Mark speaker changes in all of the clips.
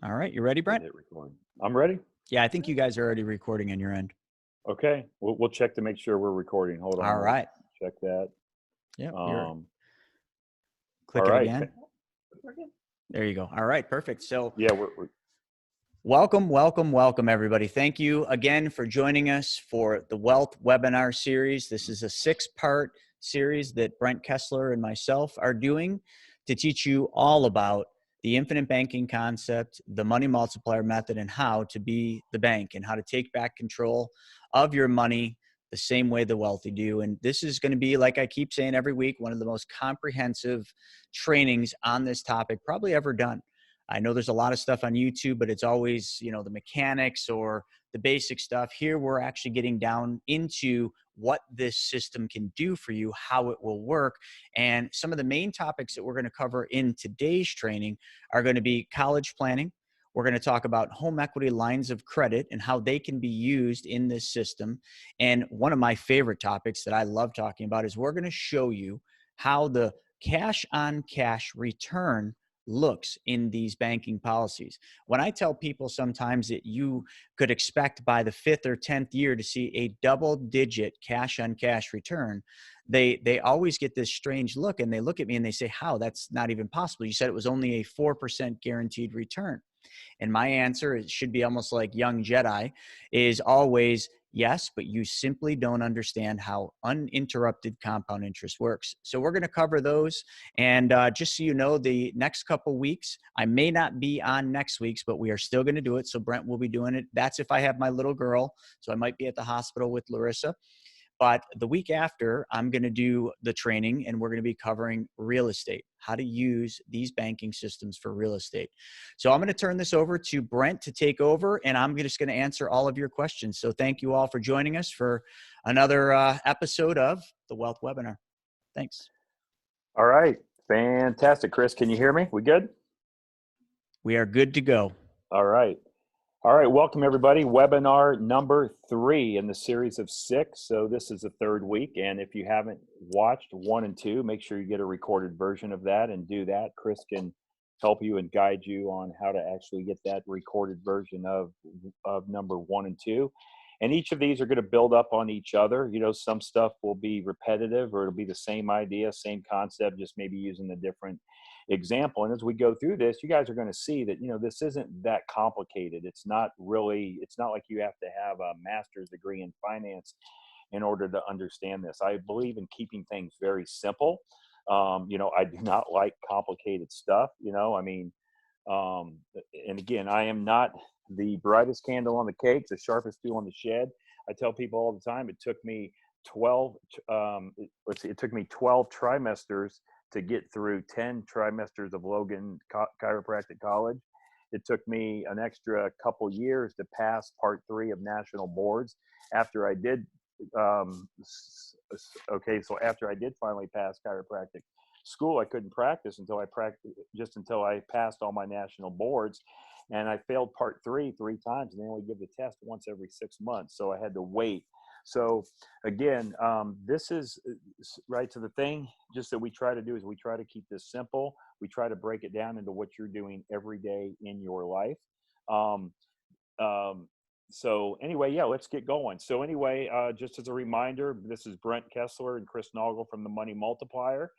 Speaker 1: All right. You ready, Brent?
Speaker 2: Hit record. I'm ready.
Speaker 1: Yeah, I think you guys are already recording on your end.
Speaker 2: Okay. We'll check to make sure we're recording. Hold on.
Speaker 1: All
Speaker 2: We'll
Speaker 1: right.
Speaker 2: check that.
Speaker 1: Yep. You're
Speaker 2: Um, all
Speaker 1: click it
Speaker 2: right.
Speaker 1: again. There you go. All right. Perfect. So
Speaker 2: Yeah,
Speaker 1: welcome, everybody. Thank you again for joining us for the Wealth Webinar Series. This is a 6-part series that Brent Kessler and myself are doing to teach you all about the infinite banking concept, the money multiplier method, and how to be the bank and how to take back control of your money the same way the wealthy do. And this is going to be, like I keep saying every week, one of the most comprehensive trainings on this topic probably ever done. I know there's a lot of stuff on YouTube, but it's always, the mechanics or the basic stuff. Here, we're actually getting down into what this system can do for you, how it will work. And some of the main topics that we're going to cover in today's training are going to be college planning. We're going to talk about home equity lines of credit and how they can be used in this system. And one of my favorite topics that I love talking about is we're going to show you how the cash on cash return looks in these banking policies. When I tell people sometimes that you could expect by the 5th or 10th year to see a double-digit cash on cash return, they always get this strange look, and they look at me and they say, how? That's not even possible. You said it was only a 4% guaranteed return. And my answer, it should be almost like young Jedi, is always yes, but you simply don't understand how uninterrupted compound interest works. So we're going to cover those. And just so you know, the next couple weeks, I may not be on next week's, but we are still going to do it. So Brent will be doing it. That's if I have my little girl. So I might be at the hospital with Larissa. But the week after, I'm going to do the training and we're going to be covering real estate, how to use these banking systems for real estate. So I'm going to turn this over to Brent to take over, and I'm just going to answer all of your questions. So thank you all for joining us for another episode of the Wealth Webinar. Thanks.
Speaker 2: all right. Fantastic. Chris, can you hear me? We good?
Speaker 1: We are good to go.
Speaker 2: All right. All right. Welcome, everybody. Webinar number 3 in the series of 6. So this is the 3rd week. And if you haven't watched 1 and 2, make sure you get a recorded version of that and do that. Chris can help you and guide you on how to actually get that recorded version of number 1 and 2. And each of these are going to build up on each other. Some stuff will be repetitive, or it'll be the same idea, same concept, just maybe using a different example. And as we go through this, you guys are going to see that, this isn't that complicated. It's not like you have to have a master's degree in finance in order to understand this. I believe in keeping things very simple. I do not like complicated stuff, and again, I am not the brightest candle on the cake, the sharpest tool on the shed. I tell people all the time, it took me 12 trimesters to get through 10 trimesters of Logan Chiropractic College. It took me an extra couple years to pass part 3 of national boards. After I did, so after I did finally pass chiropractic school, I couldn't practice until I passed all my national boards. And I failed part 3 times, and they only give the test once every 6 months. So I had to wait. So again, this is right to the thing. Just that we try to do is we try to keep this simple. We try to break it down into what you're doing every day in your life. So anyway, yeah, let's get going. So anyway, just as a reminder, this is Brent Kessler and Chris Naugle from the Money Multiplier.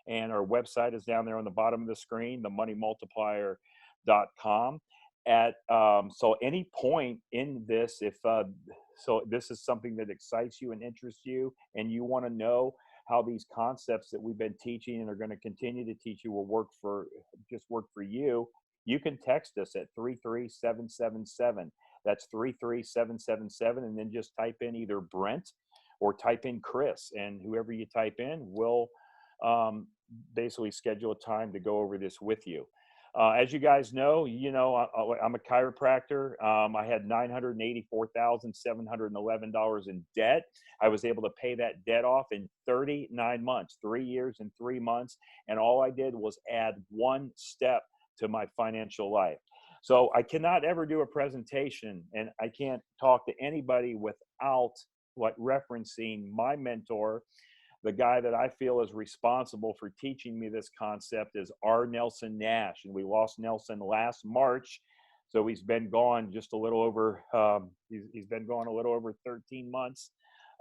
Speaker 2: And our website is down there on the bottom of the screen, themoneymultiplier.com. So any point in this, if so this is something that excites you and interests you, and you want to know how these concepts that we've been teaching and are going to continue to teach you will work for you, you can text us at 33777. That's 33777, and then just type in either Brent or type in Chris, and whoever you type in will basically schedule a time to go over this with you. As you guys know, I'm a chiropractor. I had $984,711 in debt. I was able to pay that debt off in 39 months, 3 years and 3 months. And all I did was add 1 step to my financial life. So I cannot ever do a presentation, and I can't talk to anybody without referencing my mentor. The guy that I feel is responsible for teaching me this concept is R. Nelson Nash. And we lost Nelson last March. So he's been gone just a little over, he's been gone a little over 13 months.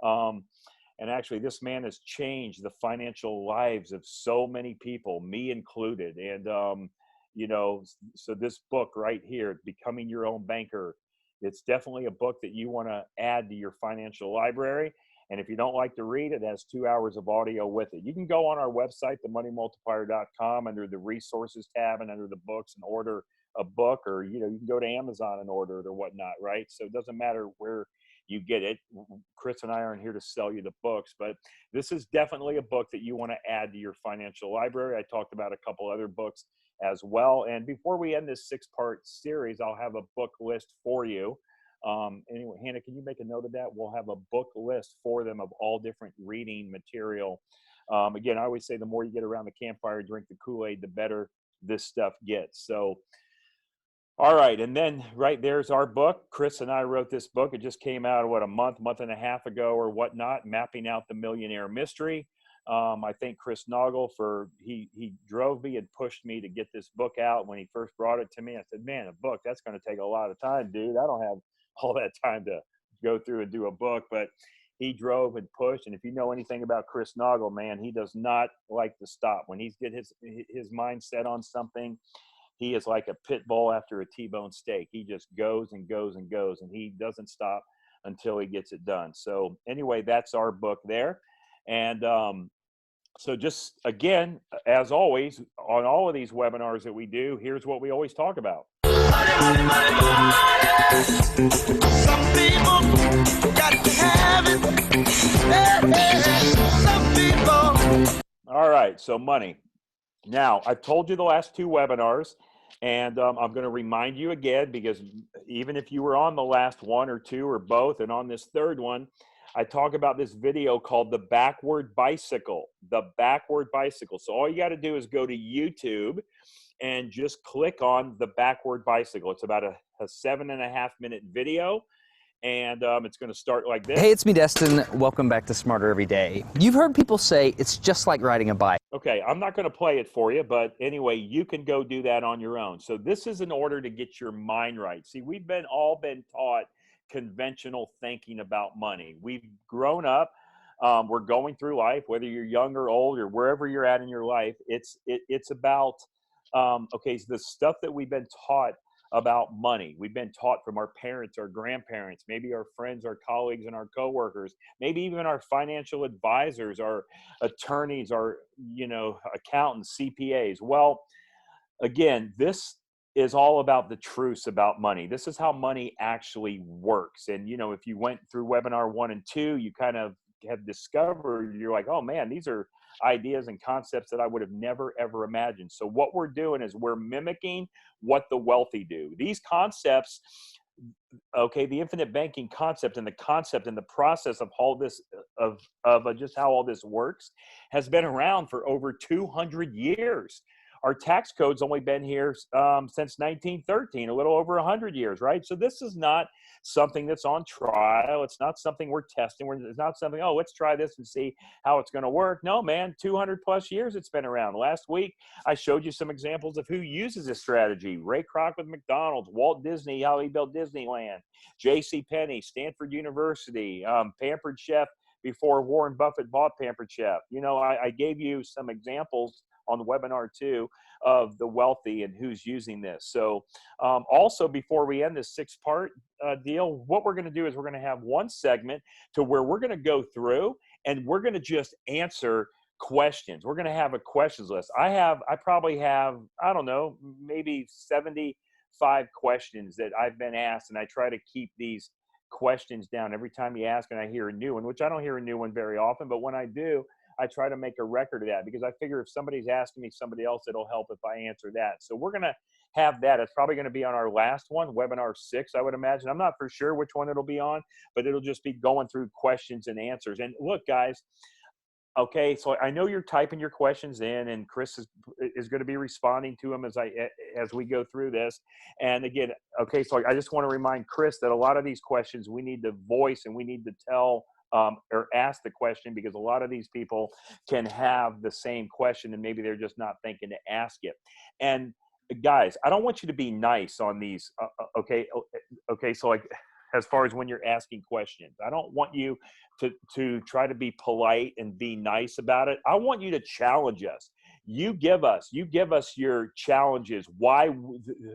Speaker 2: And actually, this man has changed the financial lives of so many people, me included. And, you know, so this book right here, Becoming Your Own Banker, it's definitely a book that you want to add to your financial library. And if you don't like to read, it has 2 hours of audio with it. You can go on our website, themoneymultiplier.com, under the resources tab and under the books, and order a book, or, you know, you can go to Amazon and order it or whatnot, right? So it doesn't matter where you get it. Chris and I aren't here to sell you the books, but this is definitely a book that you want to add to your financial library. I talked about a couple other books as well. And before we end this 6-part series, I'll have a book list for you. Anyway, Hannah, can you make a note of that? We'll have a book list for them of all different reading material. Again, I always say the more you get around the campfire, drink the Kool-Aid, the better this stuff gets. So, all right. And then right there's our book. Chris and I wrote this book. It just came out, what, a month and a half ago or whatnot, Mapping Out the Millionaire Mystery. I thank Chris Naugle for, he drove me and pushed me to get this book out. When he first brought it to me, I said, man, a book, that's going to take a lot of time, dude. I don't have all that time to go through and do a book. But he drove and pushed. And if you know anything about Chris Naugle, man, he does not like to stop. When he's get his mind set on something, he is like a pit bull after a T-bone steak. He just goes and goes and goes, and he doesn't stop until he gets it done. So anyway, that's our book there. And so just, again, as always, on all of these webinars that we do, here's what we always talk about. Money, money, money. Some people got to have it. Some people. All right, so money. Now, I've told you the last 2 webinars, and I'm going to remind you again, because even if you were on the last 1 or 2 or both, and on this 3rd one, I talk about this video called The Backward Bicycle. The Backward Bicycle. So all you got to do is go to YouTube and just click on The Backward Bicycle. It's about a 7.5-minute video. And it's going to start like this.
Speaker 3: Hey, it's me, Destin. Welcome back to Smarter Every Day. You've heard people say it's just like riding a bike.
Speaker 2: Okay, I'm not going to play it for you, but anyway, you can go do that on your own. So this is in order to get your mind right. See, we've all been taught conventional thinking about money. We've grown up. We're going through life, whether you're young or old or wherever you're at in your life. It's about, okay, so the stuff that we've been taught about money. We've been taught from our parents, our grandparents, maybe our friends, our colleagues, and our coworkers, maybe even our financial advisors, our attorneys, our, you know, accountants, CPAs. Well, again, this is all about the truths about money. This is how money actually works. And, you know, if you went through webinar 1 and 2, you kind of have discovered, you're like, oh man, these are ideas and concepts that I would have never, ever imagined. So what we're doing is we're mimicking what the wealthy do. These concepts, okay, the infinite banking concept and the process of all this, of just how all this works, has been around for over 200 years. Our tax code's only been here since 1913, a little over 100 years, right? So this is not something that's on trial. It's not something we're testing. It's not something, oh, let's try this and see how it's going to work. No, man, 200 plus years it's been around. Last week, I showed you some examples of who uses this strategy. Ray Kroc with McDonald's, Walt Disney, how he built Disneyland, J.C. Penney, Stanford University, Pampered Chef before Warren Buffett bought Pampered Chef. You know, I gave you some examples on webinar 2 of the wealthy and who's using this. So also, before we end this 6-part deal, what we're going to do is we're going to have one segment to where we're going to go through and we're going to just answer questions. We're going to have a questions list. I probably have, I don't know, maybe 75 questions that I've been asked, and I try to keep these questions down every time you ask and I hear a new one, which I don't hear a new one very often, but when I do, I try to make a record of that, because I figure if somebody's asking me somebody else, it'll help if I answer that. So we're going to have that. It's probably going to be on our last one, webinar 6, I would imagine. I'm not for sure which one it'll be on, but it'll just be going through questions and answers. And look, guys, okay, so I know you're typing your questions in, and Chris is going to be responding to them as we go through this. And again, okay, so I just want to remind Chris that a lot of these questions we need to voice and we need to tell or ask the question, because a lot of these people can have the same question and maybe they're just not thinking to ask it. And guys, I don't want you to be nice on these. Okay. Okay. So like, as far as when you're asking questions, I don't want you to try to be polite and be nice about it. I want you to challenge us. You give us your challenges. Why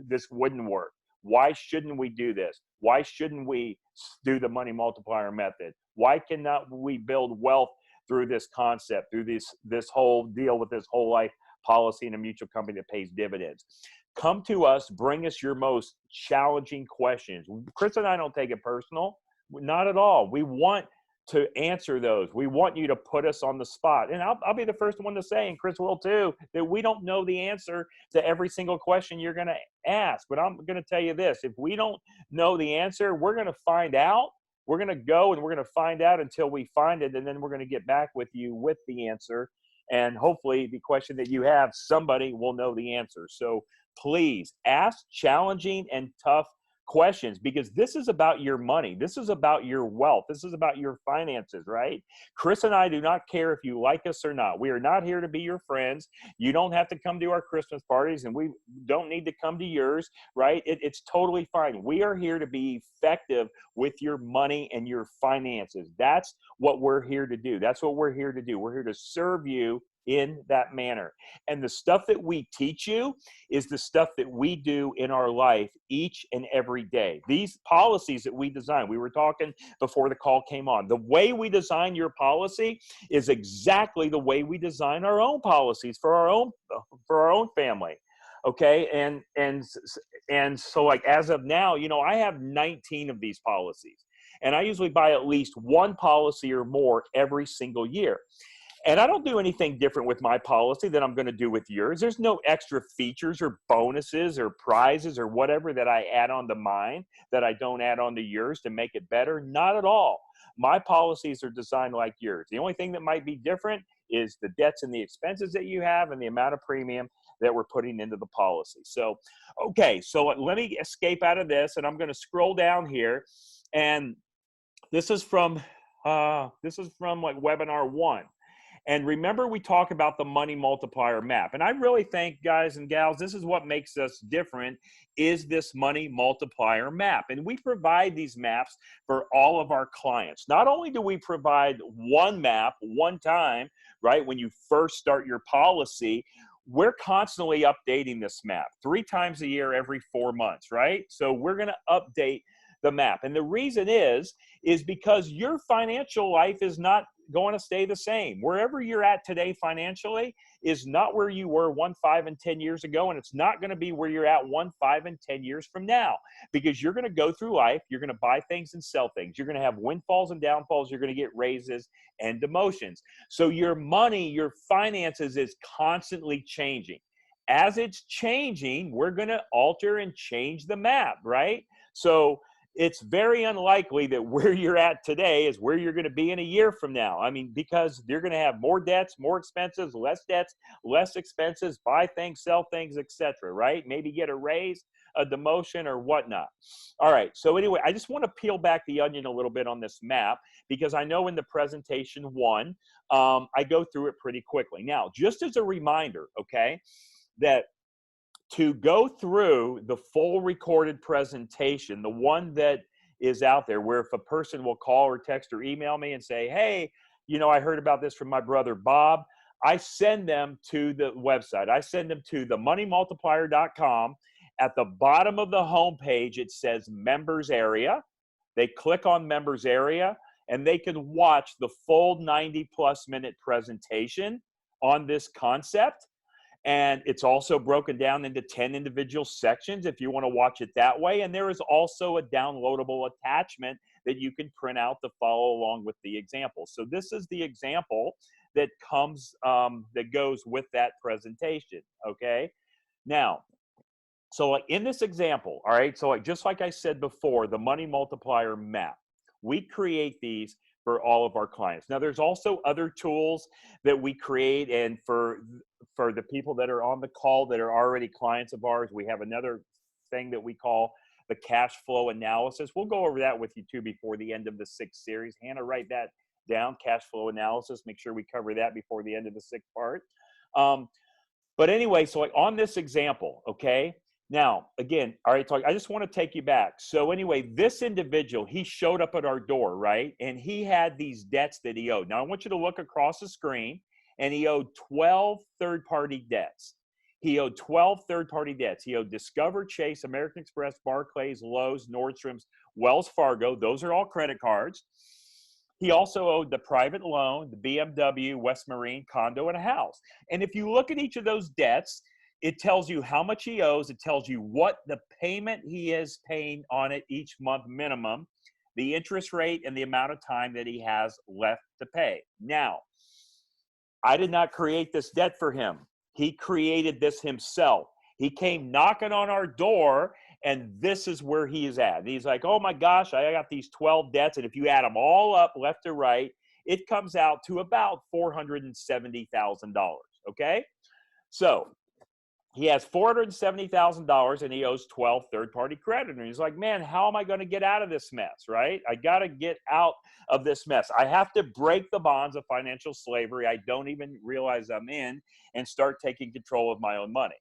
Speaker 2: this wouldn't work? Why shouldn't we do this? Why shouldn't we do the money multiplier method? Why cannot we build wealth through this concept, through this whole deal with this whole life policy and a mutual company that pays dividends? Come to us, bring us your most challenging questions. Chris and I don't take it personal, not at all. We want to answer those. We want you to put us on the spot. And I'll be the first one to say, and Chris will too, that we don't know the answer to every single question you're going to ask. But I'm going to tell you this, if we don't know the answer, we're going to find out. We're going to go and we're going to find out until we find it. And then we're going to get back with you with the answer. And hopefully the question that you have, somebody will know the answer. So please ask challenging and tough questions, because this is about your money. This is about your wealth. This is about your finances, right? Chris and I do not care if you like us or not. We are not here to be your friends. You don't have to come to our Christmas parties, and we don't need to come to yours, right? It's totally fine. We are here to be effective with your money and your finances. That's what we're here to do. That's what we're here to do. We're here to serve you in that manner. And the stuff that we teach you is the stuff that we do in our life each and every day. These policies that we design, we were talking before the call came on, the way we design your policy is exactly the way we design our own policies for our own family. Okay. And so like, as of now, you know, I have 19 of these policies, and I usually buy at least one policy or more every single year. And I don't do anything different with my policy than I'm going to do with yours. There's no extra features or bonuses or prizes or whatever that I add on to mine that I don't add on to yours to make it better. Not at all. My policies are designed like yours. The only thing that might be different is the debts and the expenses that you have and the amount of premium that we're putting into the policy. So, okay, so let me escape out of this, and I'm going to scroll down here. And this is from like webinar 1. And remember, we talk about the money multiplier map. And I really think, guys and gals, this is what makes us different, is this money multiplier map. And we provide these maps for all of our clients. Not only do we provide one map one time, right, when you first start your policy, we're constantly updating this map 3 times a year, every 4 months, right? So we're going to update the map. And the reason is because your financial life is not going to stay the same. Wherever you're at today financially is not where you were 1, 5, and 10 years ago, and it's not going to be where you're at 1, 5, and 10 years from now, because you're going to go through life, you're going to buy things and sell things, you're going to have windfalls and downfalls, you're going to get raises and demotions. So your money, your finances is constantly changing. As it's changing, we're going to alter and change the map, right? So it's very unlikely that where you're at today is where you're going to be in a year from now. I mean, because you're going to have more debts, more expenses, less debts, less expenses, buy things, sell things, etc., right? Maybe get a raise, a demotion, or whatnot. All right. So anyway, I just want to peel back the onion a little bit on this map, because I know in the presentation 1, I go through it pretty quickly. Now, just as a reminder, okay, that to go through the full recorded presentation, the one that is out there, where if a person will call or text or email me and say, hey, you know, I heard about this from my brother Bob, I send them to the website. I send them to themoneymultiplier.com. At the bottom of the homepage, it says members area. They click on members area, and they can watch the full 90+ minute presentation on this concept. And it's also broken down into 10 individual sections if you want to watch it that way. And there is also a downloadable attachment that you can print out to follow along with the example. So this is the example that comes, that goes with that presentation, okay? Now, so like in this example, all right, so like just like I said before, the money multiplier map, we create these for all of our clients. Now, there's also other tools that we create, and for the people that are on the call that are already clients of ours, we have another thing that we call the cash flow analysis. We'll go over that with you too before the end of the 6th series. Hannah, write that down, cash flow analysis. Make sure we cover that before the end of the 6th part. But anyway, so like on this example, okay, now again, all right, so I just want to take you back. So anyway, this individual, he showed up at our door, right? And he had these debts that he owed. Now I want you to look across the screen, and he owed 12 third-party debts. He owed 12 third-party debts. He owed Discover, Chase, American Express, Barclays, Lowe's, Nordstrom's, Wells Fargo. Those are all credit cards. He also owed the private loan, the BMW, West Marine, condo, and a house. And if you look at each of those debts, it tells you how much he owes. It tells you what the payment he is paying on it each month minimum, the interest rate, and the amount of time that he has left to pay. Now, I did not create this debt for him. He created this himself. He came knocking on our door, and this is where he is at. And he's like, oh my gosh, I got these 12 debts, and if you add them all up left to right, it comes out to about $470,000, okay? So he has $470,000 and he owes 12 third-party creditors. He's like, man, how am I going to get out of this mess, right? I got to get out of this mess. I have to break the bonds of financial slavery I don't even realize I'm in and start taking control of my own money.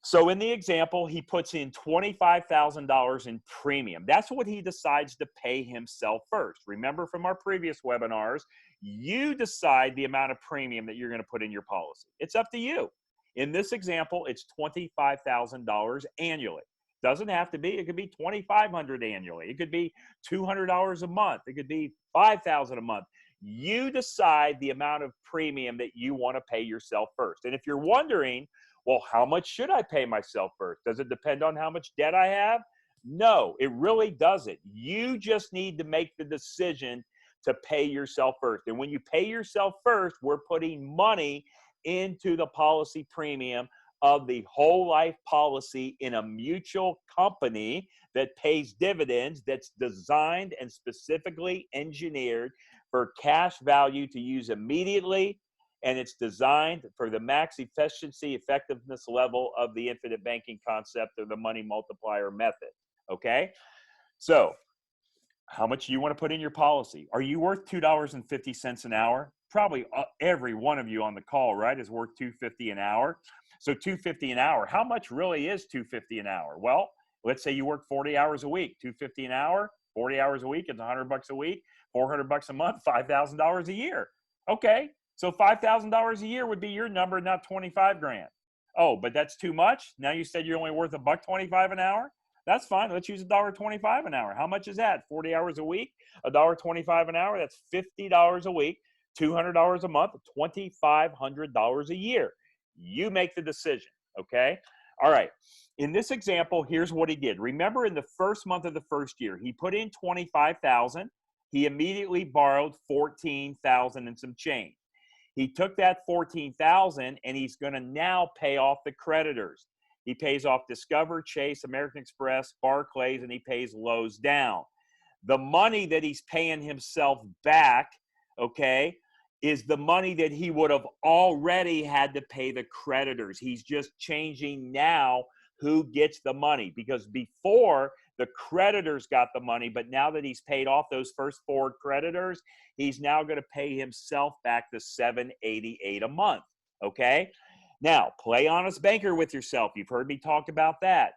Speaker 2: So in the example, he puts in $25,000 in premium. That's what he decides to pay himself first. Remember from our previous webinars, you decide the amount of premium that you're going to put in your policy. It's up to you. In this example, it's $25,000 annually. Doesn't have to be. It could be $2,500 annually. It could be $200 a month. It could be $5,000 a month. You decide the amount of premium that you want to pay yourself first. And if you're wondering, well, how much should I pay myself first? Does it depend on how much debt I have? No, it really doesn't. You just need to make the decision to pay yourself first. And when you pay yourself first, we're putting money into the policy premium of the whole life policy in a mutual company that pays dividends, that's designed and specifically engineered for cash value to use immediately, and it's designed for the max efficiency effectiveness level of the infinite banking concept or the money multiplier method, okay? So how much do you want to put in your policy? Are you worth $2.50 an hour? Probably every one of you on the call, right, is worth $2.50 an hour. So $2.50 an hour, how much really is $2.50 an hour? Well, let's say you work 40 hours a week, $2.50 an hour, 40 hours a week, it's $100 a week, $400 a month, $5,000 a year. Okay, so $5,000 a year would be your number, not 25 grand. Oh, but that's too much? Now you said you're only worth $1.25 an hour? That's fine. Let's use $1.25 an hour. How much is that? 40 hours a week, $1.25 an hour. That's $50 a week, $200 a month, $2,500 a year. You make the decision, okay? All right. In this example, here's what he did. Remember, in the first month of the first year, he put in $25,000. He immediately borrowed $14,000 and some change. He took that $14,000 and he's going to now pay off the creditors. He pays off Discover, Chase, American Express, Barclays, and he pays Lowe's down. The money that he's paying himself back, okay, is the money that he would have already had to pay the creditors. He's just changing now who gets the money, because before the creditors got the money, but now that he's paid off those first 4 creditors, he's now going to pay himself back the $788 a month, okay? Now, play honest banker with yourself. You've heard me talk about that.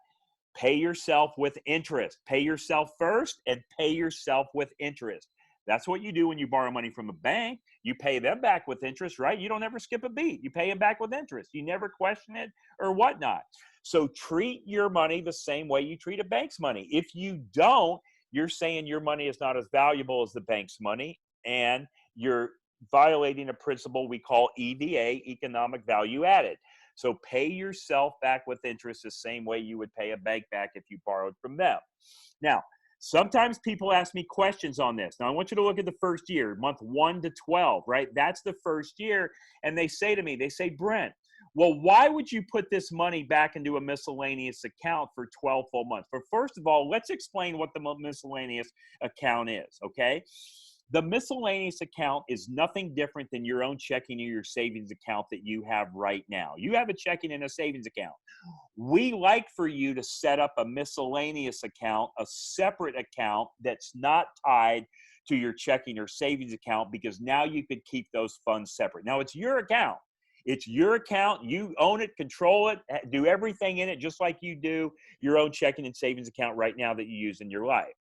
Speaker 2: Pay yourself with interest. Pay yourself first and pay yourself with interest. That's what you do when you borrow money from a bank. You pay them back with interest, right? You don't ever skip a beat. You pay them back with interest. You never question it or whatnot. So treat your money the same way you treat a bank's money. If you don't, you're saying your money is not as valuable as the bank's money, and you're violating a principle we call EVA, economic value added. So pay yourself back with interest the same way you would pay a bank back if you borrowed from them. Now, sometimes people ask me questions on this. Now, I want you to look at the first year, month 1 to 12, right? That's the first year. And they say to me, they say, Brent, well, why would you put this money back into a miscellaneous account for 12 full months? But first of all, let's explain what the miscellaneous account is, okay? The miscellaneous account is nothing different than your own checking or your savings account that you have right now. You have a checking and a savings account. We like for you to set up a miscellaneous account, a separate account that's not tied to your checking or savings account, because now you could keep those funds separate. Now, it's your account. It's your account. You own it, control it, do everything in it just like you do your own checking and savings account right now that you use in your life.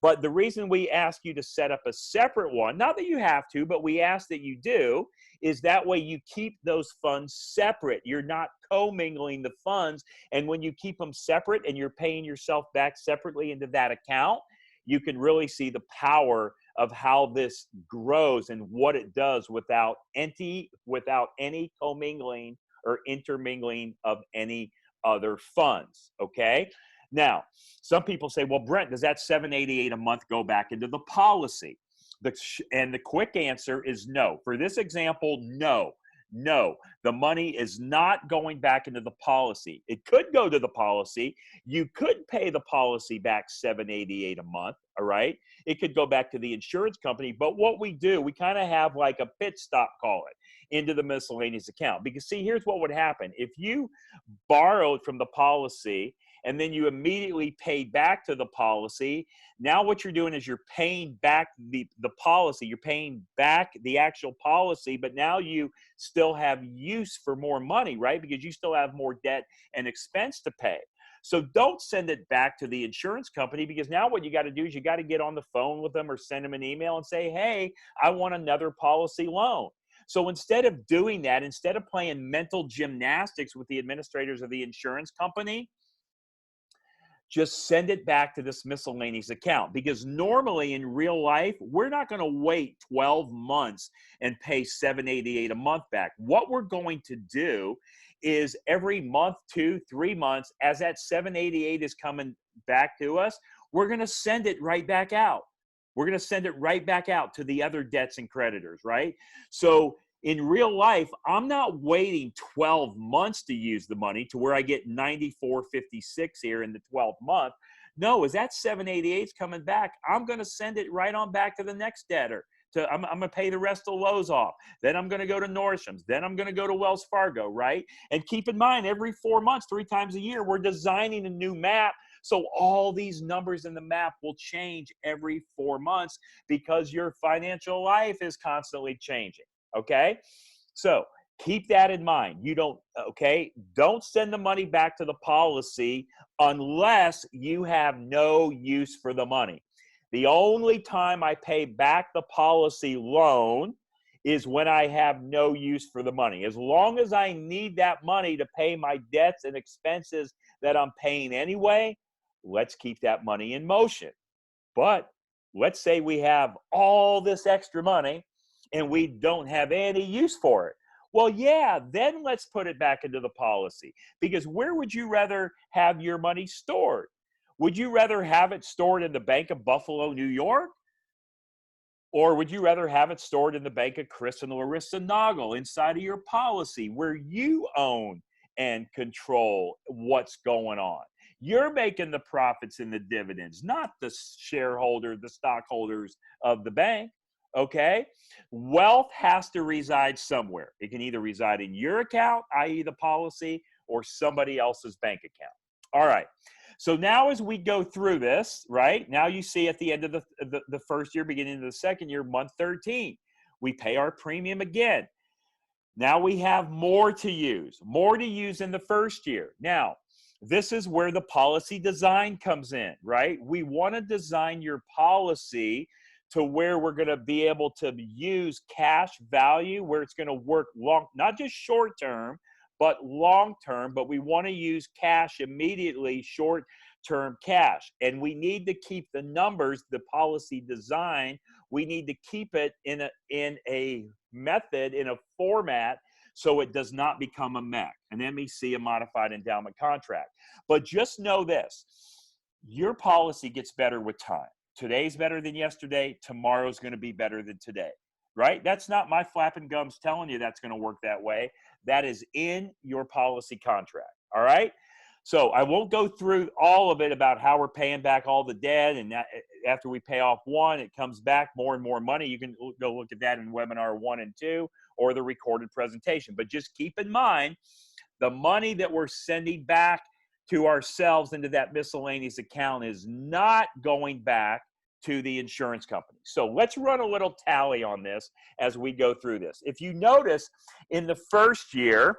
Speaker 2: But the reason we ask you to set up a separate one, not that you have to, but we ask that you do, is that way you keep those funds separate. You're not commingling the funds. And when you keep them separate and you're paying yourself back separately into that account, you can really see the power of how this grows and what it does without any commingling or intermingling of any other funds, okay? Now, some people say, well, Brent, does that $788 a month go back into the policy? And the quick answer is no. For this example, no. No, the money is not going back into the policy. It could go to the policy. You could pay the policy back $788 a month, all right? It could go back to the insurance company, but what we do, we kind of have like a pit stop, call it, into the miscellaneous account. Because see, here's what would happen. If you borrowed from the policy and then you immediately paid back to the policy, now what you're doing is you're paying back the policy. You're paying back the actual policy, but now you still have use for more money, right? Because you still have more debt and expense to pay. So don't send it back to the insurance company, because now what you got to do is you got to get on the phone with them or send them an email and say, hey, I want another policy loan. So instead of doing that, instead of playing mental gymnastics with the administrators of the insurance company, just send it back to this miscellaneous account. Because normally in real life, we're not going to wait 12 months and pay $788 a month back. What we're going to do is every month, 2, 3 months, as that $788 is coming back to us, we're going to send it right back out. We're going to send it right back out to the other debts and creditors, right? So in real life, I'm not waiting 12 months to use the money to where I get $94.56 here in the 12th month. No, as that $788 is coming back, I'm going to send it right on back to the next debtor. I'm going to pay the rest of Lowe's off. Then I'm going to go to Nordstrom's. Then I'm going to go to Wells Fargo, right? And keep in mind, every 4 months, 3 times a year, we're designing a new map. So all these numbers in the map will change every 4 months because your financial life is constantly changing. Okay, so keep that in mind. Don't send the money back to the policy unless you have no use for the money. The only time I pay back the policy loan is when I have no use for the money. As long as I need that money to pay my debts and expenses that I'm paying anyway, let's keep that money in motion. But let's say we have all this extra money and we don't have any use for it. Well, yeah, then let's put it back into the policy. Because where would you rather have your money stored? Would you rather have it stored in the Bank of Buffalo, New York? Or would you rather have it stored in the Bank of Chris and Larissa Naugle inside of your policy, where you own and control what's going on? You're making the profits and the dividends, not the shareholders, the stockholders of the bank. Okay? Wealth has to reside somewhere. It can either reside in your account, i.e. the policy, or somebody else's bank account. All right. So now as we go through this, right, now you see at the end of the first year, beginning of the second year, month 13, we pay our premium again. Now we have more to use in the first year. Now, this is where the policy design comes in, right? We want to design your policy to where we're going to be able to use cash value, where it's going to work long, not just short term, but long term. But we want to use cash immediately, short term cash. And we need to keep the numbers, the policy design, we need to keep it in a method, in a format, so it does not become a MEC, an MEC, a modified endowment contract. But just know this, your policy gets better with time. Today's better than yesterday. Tomorrow's going to be better than today, right? That's not my flapping gums telling you that's going to work that way. That is in your policy contract, all right? So I won't go through all of it about how we're paying back all the debt, and that, after we pay off one, it comes back more and more money. You can go look at that in webinar 1 and 2 or the recorded presentation. But just keep in mind, the money that we're sending back to ourselves into that miscellaneous account is not going back to the insurance company. So let's run a little tally on this as we go through this. If you notice, in the first year,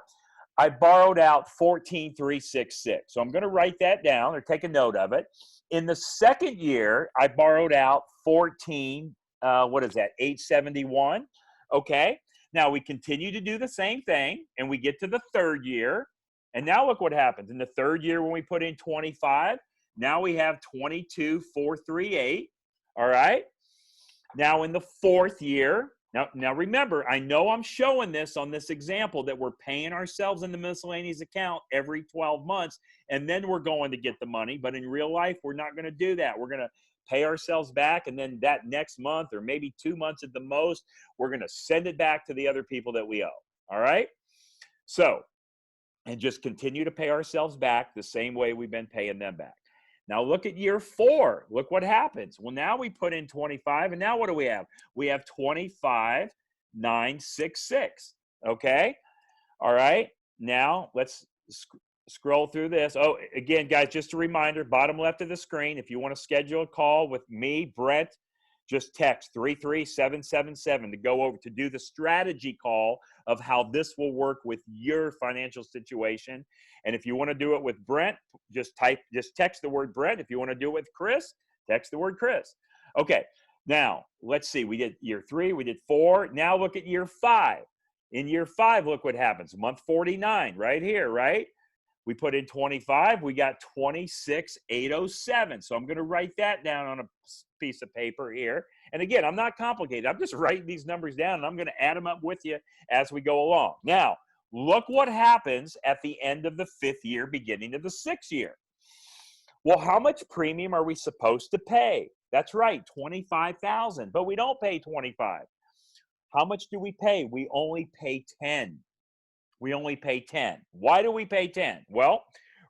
Speaker 2: I borrowed out 14,366. So I'm going to write that down or take a note of it. In the second year, I borrowed out 871. Okay. Now we continue to do the same thing, and we get to the third year. And now look what happens. In the third year, when we put in 25, now we have 22,438. All right. Now in the fourth year, now remember, I know I'm showing this on this example that we're paying ourselves in the miscellaneous account every 12 months, and then we're going to get the money. But in real life, we're not going to do that. We're going to pay ourselves back, and then that next month, or maybe 2 months at the most, we're going to send it back to the other people that we owe. All right. So, and just continue to pay ourselves back the same way we've been paying them back. Now look at year 4. Look what happens. Well, now we put in 25, and now what do we have? We have 25,966. Okay. All right. Now let's scroll through this. Oh, again, guys, just a reminder, bottom left of the screen, if you want to schedule a call with me, Brent, just text 33777 to go over to do the strategy call of how this will work with your financial situation. And if you want to do it with Brent, just text the word Brent. If you want to do it with Chris, text the word Chris. Okay. Now let's see. We did year 3. We did 4. Now look at year 5. In year 5, look what happens. Month 49 right here, right? We put in 25. We got 26,807. So I'm going to write that down on a piece of paper here. And again, I'm not complicated. I'm just writing these numbers down, and I'm going to add them up with you as we go along. Now, look what happens at the end of the 5th year, beginning of the 6th year. Well, how much premium are we supposed to pay? That's right, 25,000. But we don't pay 25. How much do we pay? We only pay 10. We only pay 10. Why do we pay 10? Well,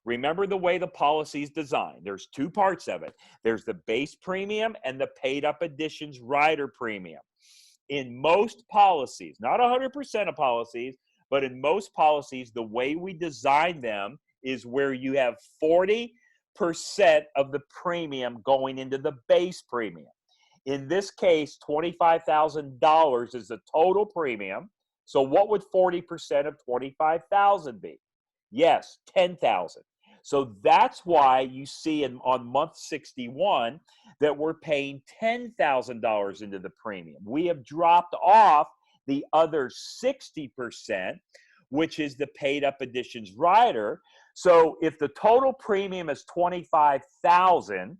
Speaker 2: remember the way the policy is designed. There's 2 parts of it. There's the base premium and the paid up additions rider premium. In most policies, not 100% of policies, but in most policies, the way we design them is where you have 40% of the premium going into the base premium. In this case, $25,000 is the total premium. So what would 40% of 25,000 be? Yes, 10,000. So that's why you see on month 61 that we're paying $10,000 into the premium. We have dropped off the other 60%, which is the paid up additions rider. So if the total premium is 25,000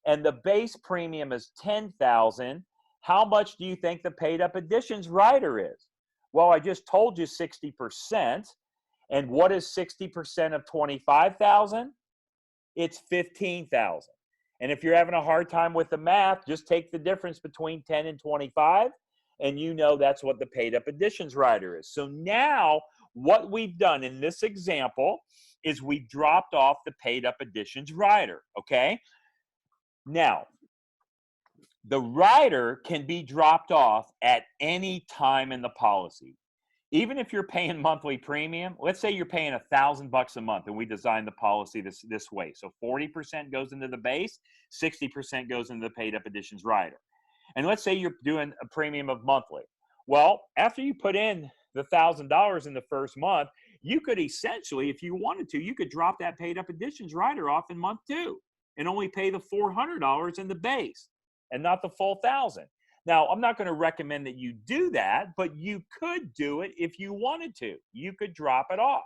Speaker 2: and the base premium is 10,000, how much do you think the paid up additions rider is? Well, I just told you 60%. And what is 60% of 25,000? It's 15,000. And if you're having a hard time with the math, just take the difference between 10 and 25, and you know that's what the paid up additions rider is. So now what we've done in this example is we dropped off the paid up additions rider, okay? Now, the rider can be dropped off at any time in the policy. Even if you're paying monthly premium, let's say you're paying $1,000 a month, and we designed the policy this way. So 40% goes into the base, 60% goes into the paid up additions rider. And let's say you're doing a premium of monthly. Well, after you put in the $1,000 in the first month, you could essentially, if you wanted to, you could drop that paid up additions rider off in month 2 and only pay the $400 in the base and not the full $1,000. Now, I'm not going to recommend that you do that, but you could do it if you wanted to. You could drop it off.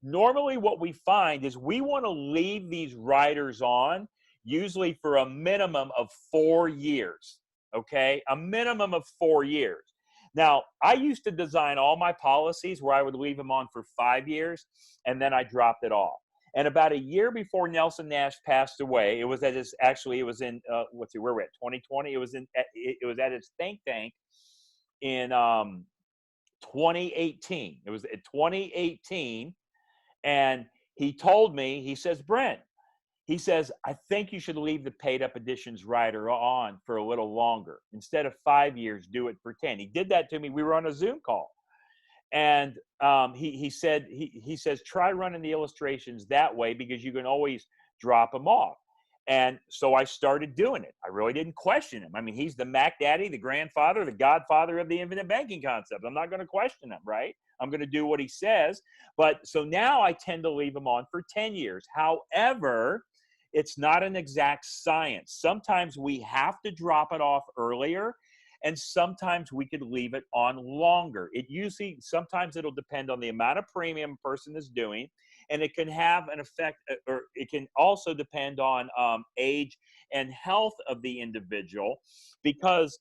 Speaker 2: Normally, what we find is we want to leave these riders on usually for a minimum of 4 years, okay? A minimum of 4 years. Now, I used to design all my policies where I would leave them on for 5 years, and then I dropped it off. And about a year before Nelson Nash passed away, it was at his, actually it was in, let's see, where we're at, 2020. It was at his think tank in 2018. It was at 2018, and he told me, he says, Brent, he says, I think you should leave the paid up additions rider on for a little longer. Instead of 5 years, do it for 10. He did that to me. We were on a Zoom call. And he says, try running the illustrations that way because you can always drop them off. And so I started doing it. I really didn't question him. I mean, he's the Mac Daddy, the grandfather, the godfather of the infinite banking concept. I'm not going to question him, right? I'm going to do what he says. But so now I tend to leave him on for 10 years. However, it's not an exact science. Sometimes we have to drop it off earlier, and sometimes we could leave it on longer. Sometimes it'll depend on the amount of premium a person is doing, and it can have an effect, or it can also depend on age and health of the individual, because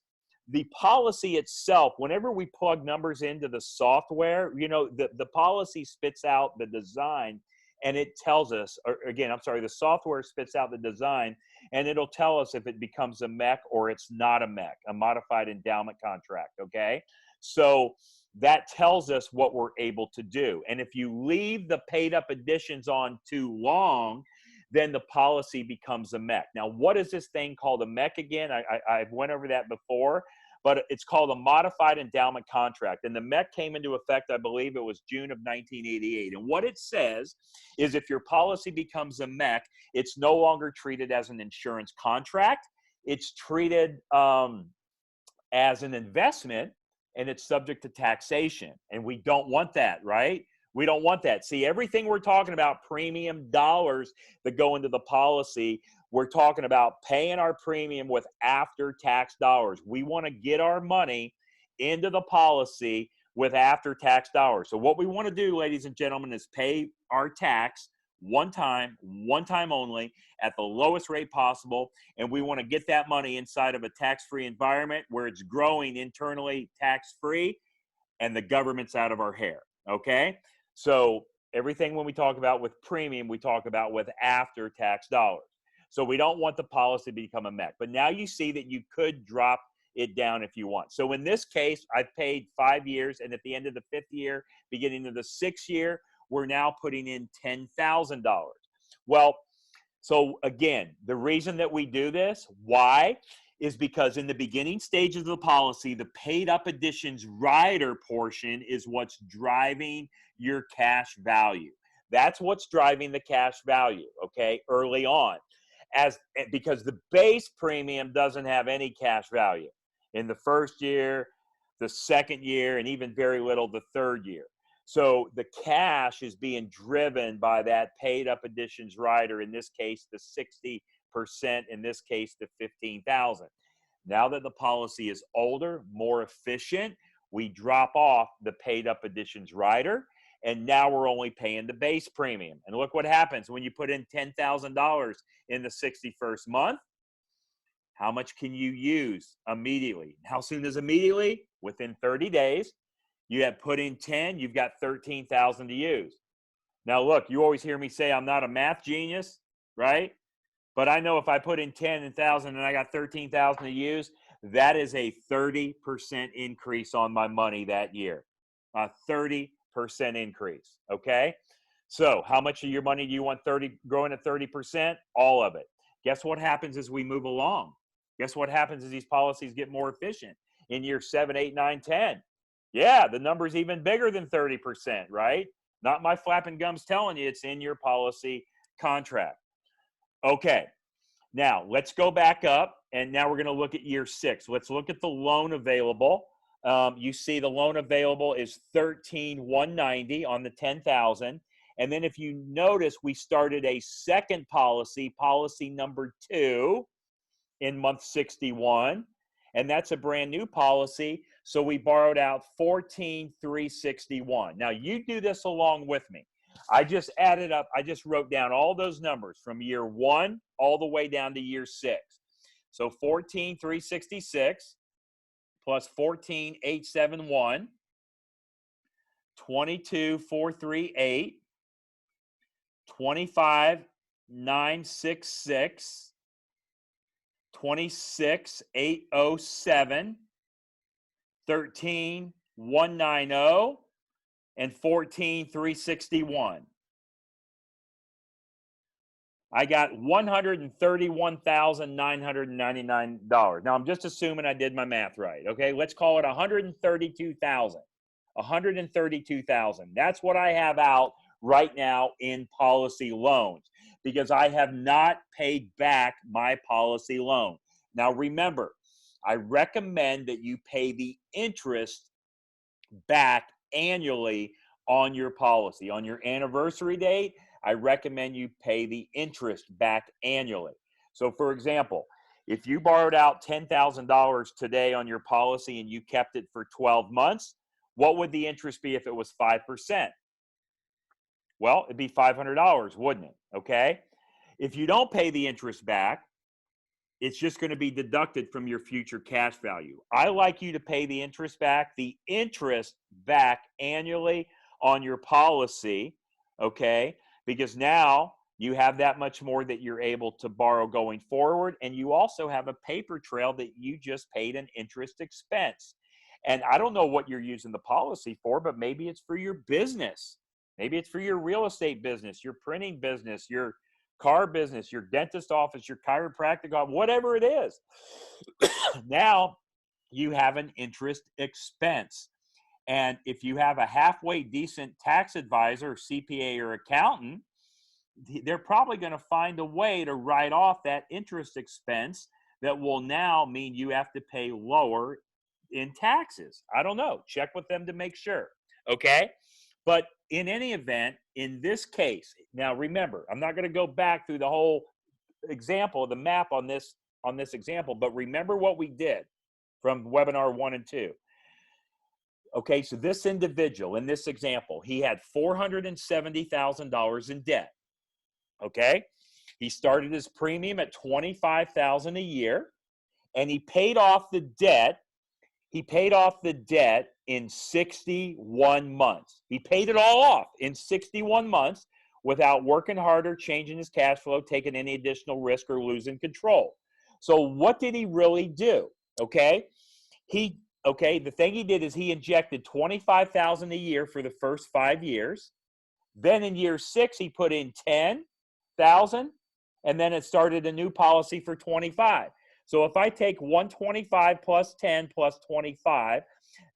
Speaker 2: the policy itself, whenever we plug numbers into the software, the policy spits out the design, and it tells us, the software spits out the design, and it'll tell us if it becomes a MEC or it's not a MEC, a modified endowment contract, okay? So that tells us what we're able to do. And if you leave the paid up additions on too long, then the policy becomes a MEC. Now, what is this thing called a MEC again? I've went over that before, but it's called a modified endowment contract. And the MEC came into effect, I believe it was June of 1988. And what it says is if your policy becomes a MEC, it's no longer treated as an insurance contract. It's treated as an investment, and it's subject to taxation. And we don't want that, right? We don't want that. See, everything we're talking about, premium dollars that go into the policy, we're talking about paying our premium with after-tax dollars. We want to get our money into the policy with after-tax dollars. So what we want to do, ladies and gentlemen, is pay our tax one time only, at the lowest rate possible, and we want to get that money inside of a tax-free environment where it's growing internally tax-free and the government's out of our hair, okay? So everything when we talk about with premium, we talk about with after-tax dollars. So we don't want the policy to become a MEC. But now you see that you could drop it down if you want. So in this case, I've paid 5 years, and at the end of the 5th year, beginning of the 6th year, we're now putting in $10,000. Well, so again, the reason that we do this, why, is because in the beginning stages of the policy, the paid up additions rider portion is what's driving your cash value. That's what's driving the cash value, okay, early on. Because the base premium doesn't have any cash value in the 1st year, the 2nd year, and even very little the 3rd year. So the cash is being driven by that paid up additions rider, in this case, the 60%, in this case, the $15,000. Now that the policy is older, more efficient, we drop off the paid up additions rider, and now we're only paying the base premium. And look what happens when you put in $10,000 in the 61st month. How much can you use immediately? How soon is immediately? Within 30 days. You have put in 10, you've got 13,000 to use. Now look, you always hear me say I'm not a math genius, right? But I know if I put in 10,000 and I got 13,000 to use, that is a 30% increase on my money that year. A 30% increase, okay? So how much of your money do you want growing at 30%? All of it. Guess what happens as we move along? Guess what happens as these policies get more efficient? In year 7, 8, 9, 10. Yeah, the number's even bigger than 30%, right? Not my flapping gums telling you, it's in your policy contract. Okay, now let's go back up, and now we're going to look at year 6. Let's look at the loan available. You see the loan available is $13,190 on the $10,000. And then if you notice, we started a second policy, policy number 2, in month 61. And that's a brand new policy. So we borrowed out $14,361. Now you do this along with me. I just added up, I just wrote down all those numbers from year 1 all the way down to year 6. So 14,366 plus 14,871, 22,438, 25,966, 26,807, 13,190, and 14,361. I got $131,999. Now I'm just assuming I did my math right. Okay, let's call it $132,000. $132,000. That's what I have out right now in policy loans because I have not paid back my policy loan. Now, remember, I recommend that you pay the interest back annually on your policy. On your anniversary date, I recommend you pay the interest back annually. So, for example, if you borrowed out $10,000 today on your policy and you kept it for 12 months, what would the interest be if it was 5%? Well, it'd be $500, wouldn't it? Okay. If you don't pay the interest back, it's just going to be deducted from your future cash value. I like you to pay the interest back annually on your policy, okay? Because now you have that much more that you're able to borrow going forward, and you also have a paper trail that you just paid an interest expense. And I don't know what you're using the policy for, but maybe it's for your business. Maybe it's for your real estate business, your printing business, your car business, your dentist office, your chiropractic office, whatever it is. Now you have an interest expense. And if you have a halfway decent tax advisor, CPA, or accountant, they're probably going to find a way to write off that interest expense that will now mean you have to pay lower in taxes. I don't know. Check with them to make sure. Okay? But in any event, in this case, now remember, I'm not going to go back through the whole example, the map on this example, but remember what we did from webinar 1 and 2. Okay, so this individual in this example, he had $470,000 in debt. Okay, he started his premium at $25,000 a year, and he paid off the debt. He paid off the debt in 61 months. He paid it all off in 61 months without working harder, changing his cash flow, taking any additional risk, or losing control. So what did he really do? Okay, the thing he did is he injected $25,000 a year for the first 5 years. Then in year 6, he put in $10,000, and then it started a new policy for $25,000. So if I take 125 plus 10 plus 25,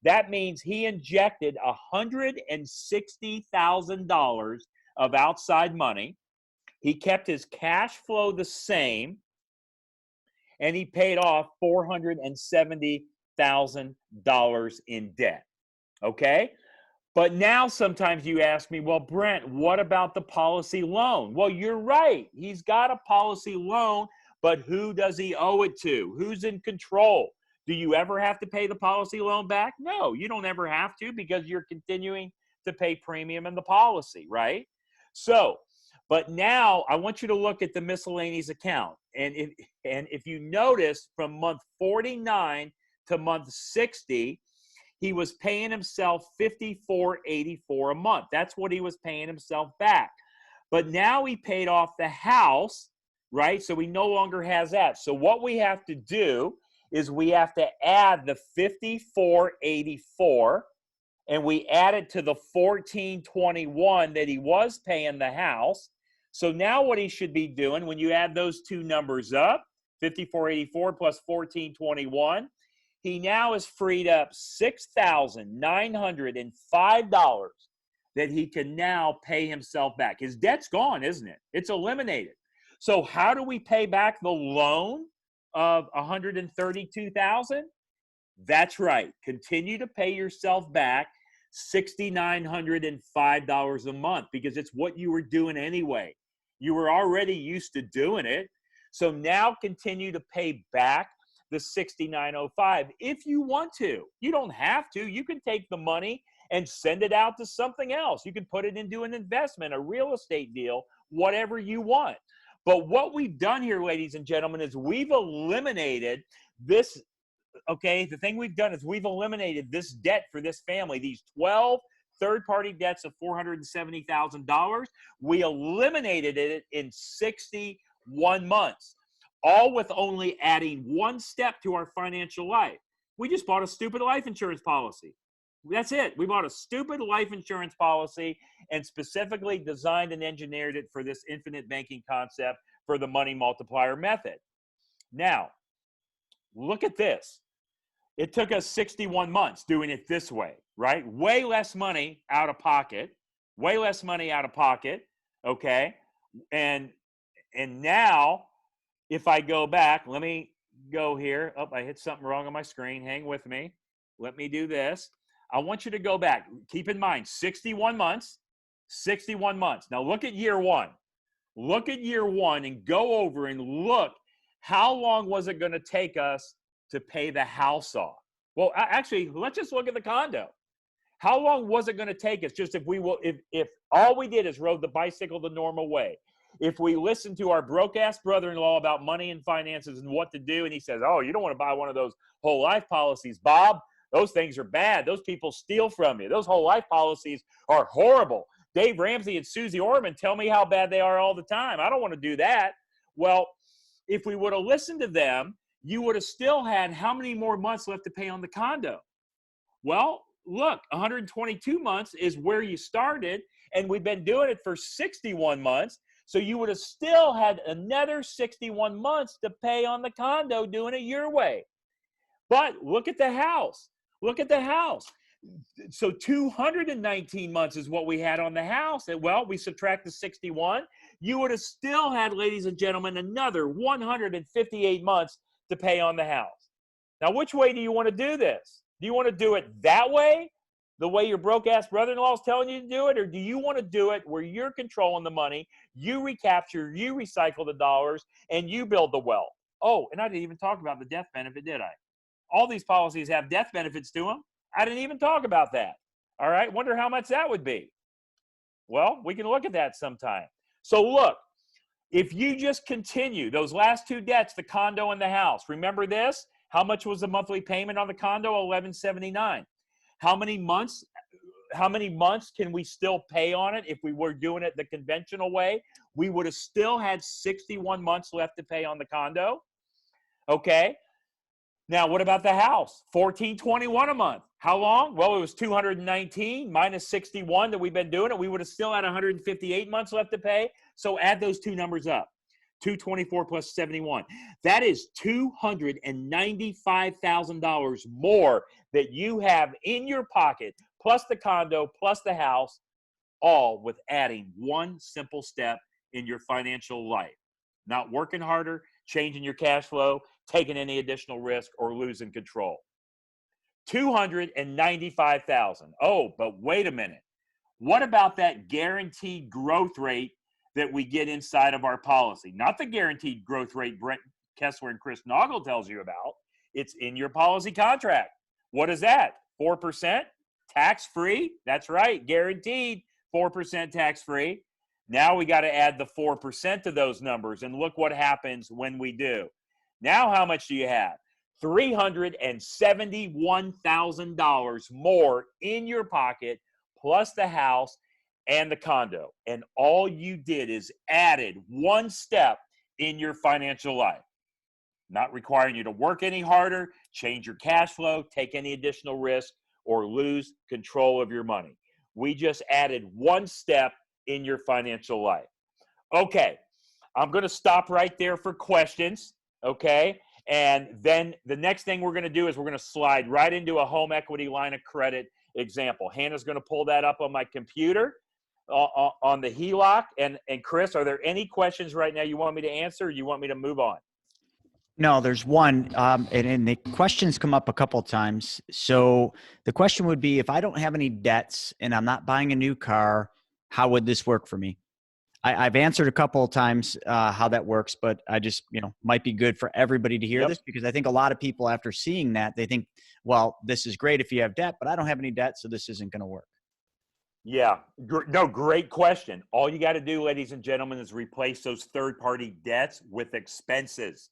Speaker 2: that means he injected $160,000 of outside money. He kept his cash flow the same, and he paid off $470,000 in debt. Okay? But now sometimes you ask me, well, Brent, what about the policy loan? Well, you're right. He's got a policy loan, but who does he owe it to? Who's in control? Do you ever have to pay the policy loan back? No, you don't ever have to because you're continuing to pay premium in the policy, right? So, but now I want you to look at the miscellaneous account. And if you notice from month 49 to month 60, he was paying himself $54.84 a month. That's what he was paying himself back. But now he paid off the house, right? So he no longer has that. So what we have to do is we have to add the $54.84 and we add it to the $14.21 that he was paying the house. So now what he should be doing when you add those two numbers up, $54.84 plus $14.21, he now has freed up $6,905 that he can now pay himself back. His debt's gone, isn't it? It's eliminated. So how do we pay back the loan of $132,000? That's right. Continue to pay yourself back $6,905 a month because it's what you were doing anyway. You were already used to doing it. So now continue to pay back the $6,905 if you want to. You don't have to. You can take the money and send it out to something else. You can put it into an investment, a real estate deal, whatever you want. But what we've done here, ladies and gentlemen, is we've eliminated this. Okay, the thing we've done is we've eliminated this debt for this family, these 12 third-party debts of $470,000. We eliminated it in 61 months, all with only adding one step to our financial life. We just bought a stupid life insurance policy. That's it. We bought a stupid life insurance policy and specifically designed and engineered it for this infinite banking concept for the money multiplier method. Now, look at this. It took us 61 months doing it this way, right? Way less money out of pocket, way less money out of pocket, okay? And now, if I go back, let me go here. Oh, I hit something wrong on my screen. Hang with me. Let me do this. I want you to go back. Keep in mind, 61 months, 61 months. Now look at year one. Look at year one and go over and look, how long was it going to take us to pay the house off? Well, actually, let's just look at the condo. How long was it going to take us just if all we did is rode the bicycle the normal way? If we listened to our broke-ass brother-in-law about money and finances and what to do, and he says, oh, you don't want to buy one of those whole life policies, Bob. Those things are bad. Those people steal from you. Those whole life policies are horrible. Dave Ramsey and Susie Orman tell me how bad they are all the time. I don't want to do that. Well, if we would have listened to them, you would have still had how many more months left to pay on the condo? Well, look, 122 months is where you started, and we've been doing it for 61 months. So you would have still had another 61 months to pay on the condo doing it your way. But look at the house. Look at the house. So 219 months is what we had on the house. And well, we subtract the 61. You would have still had, ladies and gentlemen, another 158 months to pay on the house. Now, which way do you want to do this? Do you want to do it that way, the way your broke-ass brother-in-law is telling you to do it? Or do you want to do it where you're controlling the money, you recapture, you recycle the dollars, and you build the wealth? Oh, and I didn't even talk about the death benefit, did I? All these policies have death benefits to them. I didn't even talk about that. All right, wonder how much that would be. Well, we can look at that sometime. So look, if you just continue those last two debts, the condo and the house, remember this? How much was the monthly payment on the condo? $1,179. How many months can we still pay on it if we were doing it the conventional way? We would have still had 61 months left to pay on the condo. Okay. Now, what about the house? $1,421 a month. How long? Well, it was 219 minus 61 that we've been doing it. We would have still had 158 months left to pay. So add those two numbers up. 224 plus 71. That is $295,000 more that you have in your pocket, plus the condo, plus the house, all with adding one simple step in your financial life. Not working harder, changing your cash flow, taking any additional risk, or losing control. $295,000. Oh, but wait a minute. What about that guaranteed growth rate that we get inside of our policy? Not the guaranteed growth rate Brent Kessler and Chris Naugle tells you about. It's in your policy contract. What is that? 4%? Tax-free? That's right, guaranteed 4% tax-free. Now we got to add the 4% to those numbers, and look what happens when we do. Now how much do you have? $371,000 more in your pocket, plus the house and the condo. And all you did is added one step in your financial life. Not requiring you to work any harder, change your cash flow, take any additional risk, or lose control of your money. We just added one step in your financial life. Okay, I'm going to stop right there for questions, okay? And then the next thing we're going to do is we're going to slide right into a home equity line of credit example. Hannah's going to pull that up on my computer on the HELOC. And Chris, are there any questions right now you want me to answer, or you want me to move on?
Speaker 1: No, there's one, and the questions come up a couple of times. So the question would be, if I don't have any debts and I'm not buying a new car, how would this work for me? I've answered a couple of times how that works, but I just, might be good for everybody to hear this, because I think a lot of people, after seeing that, they think, well, this is great if you have debt, but I don't have any debt, so this isn't going to work.
Speaker 2: Yeah, no, great question. All you got to do, ladies and gentlemen, is replace those third-party debts with expenses.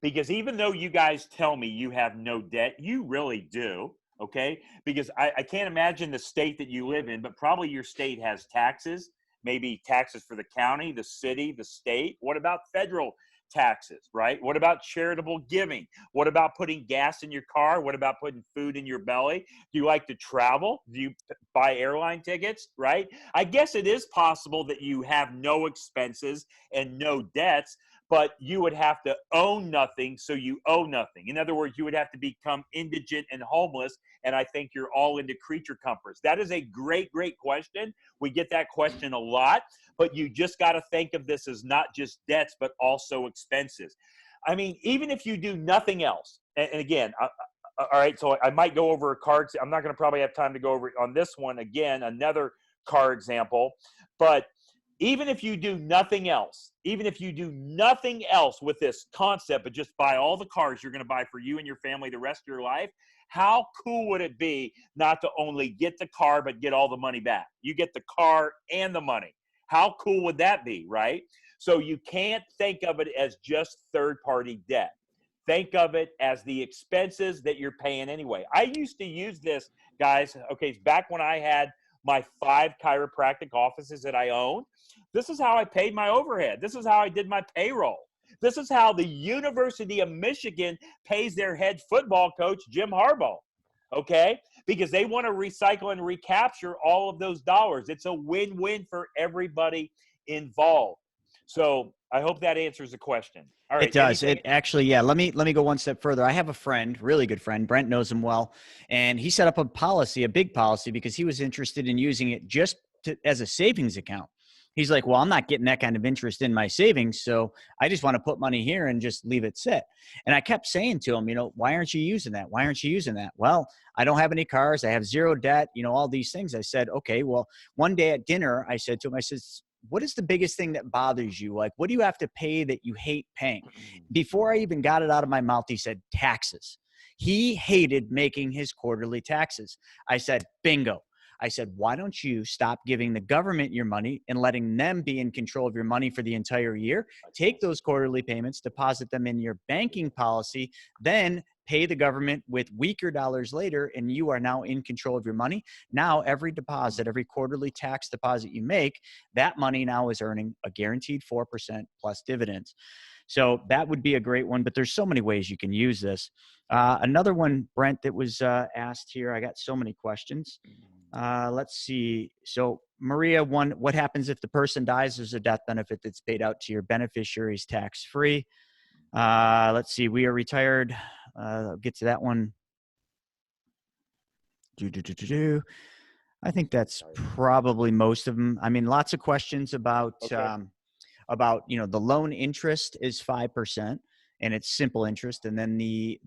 Speaker 2: Because even though you guys tell me you have no debt, you really do, okay? Because I can't imagine the state that you live in, but probably your state has taxes, maybe taxes for the county, the city, the state. What about federal taxes, right? What about charitable giving? What about putting gas in your car? What about putting food in your belly? Do you like to travel? Do you buy airline tickets, right? I guess it is possible that you have no expenses and no debts, but you would have to own nothing, so you owe nothing. In other words, you would have to become indigent and homeless, and I think you're all into creature comforts. That is a great, great question. We get that question a lot, but you just got to think of this as not just debts, but also expenses. I mean, even if you do nothing else, and again, all right, so I might go over a card. I'm not going to probably have time to go over on this one again, another car example, but even if you do nothing else, even if you do nothing else with this concept, but just buy all the cars you're going to buy for you and your family the rest of your life, how cool would it be not to only get the car, but get all the money back? You get the car and the money. How cool would that be, right? So you can't think of it as just third-party debt. Think of it as the expenses that you're paying anyway. I used to use this, guys, okay, back when I had my 5 chiropractic offices that I owned. This is how I paid my overhead. This is how I did my payroll. This is how the University of Michigan pays their head football coach, Jim Harbaugh, okay? Because they want to recycle and recapture all of those dollars. It's a win-win for everybody involved. So I hope that answers the question. All right.
Speaker 1: It does. It actually, yeah. Let me go one step further. I have a friend, really good friend. Brent knows him well, and he set up a policy, a big policy, because he was interested in using it just as a savings account. He's like, well, I'm not getting that kind of interest in my savings, so I just want to put money here and just leave it sit. And I kept saying to him, why aren't you using that? Why aren't you using that? Well, I don't have any cars. I have zero debt, all these things. I said, okay, well, one day at dinner, I said to him, I said, what is the biggest thing that bothers you? Like, what do you have to pay that you hate paying? Before I even got it out of my mouth, he said, taxes. He hated making his quarterly taxes. I said, bingo. I said, why don't you stop giving the government your money and letting them be in control of your money for the entire year? Take those quarterly payments, deposit them in your banking policy, then pay the government with weaker dollars later, and you are now in control of your money. Now, every deposit, every quarterly tax deposit you make, that money now is earning a guaranteed 4% plus dividends. So that would be a great one, but there's so many ways you can use this. Another one, Brent, that was asked here. I got so many questions. Let's see. So Maria, what happens if the person dies? There's a death benefit that's paid out to your beneficiaries tax-free. Let's see. We are retired. I'll get to that one. I think that's probably most of them. I mean, lots of questions about,
Speaker 2: Okay.
Speaker 1: The loan interest is 5%. And it's simple interest. And then the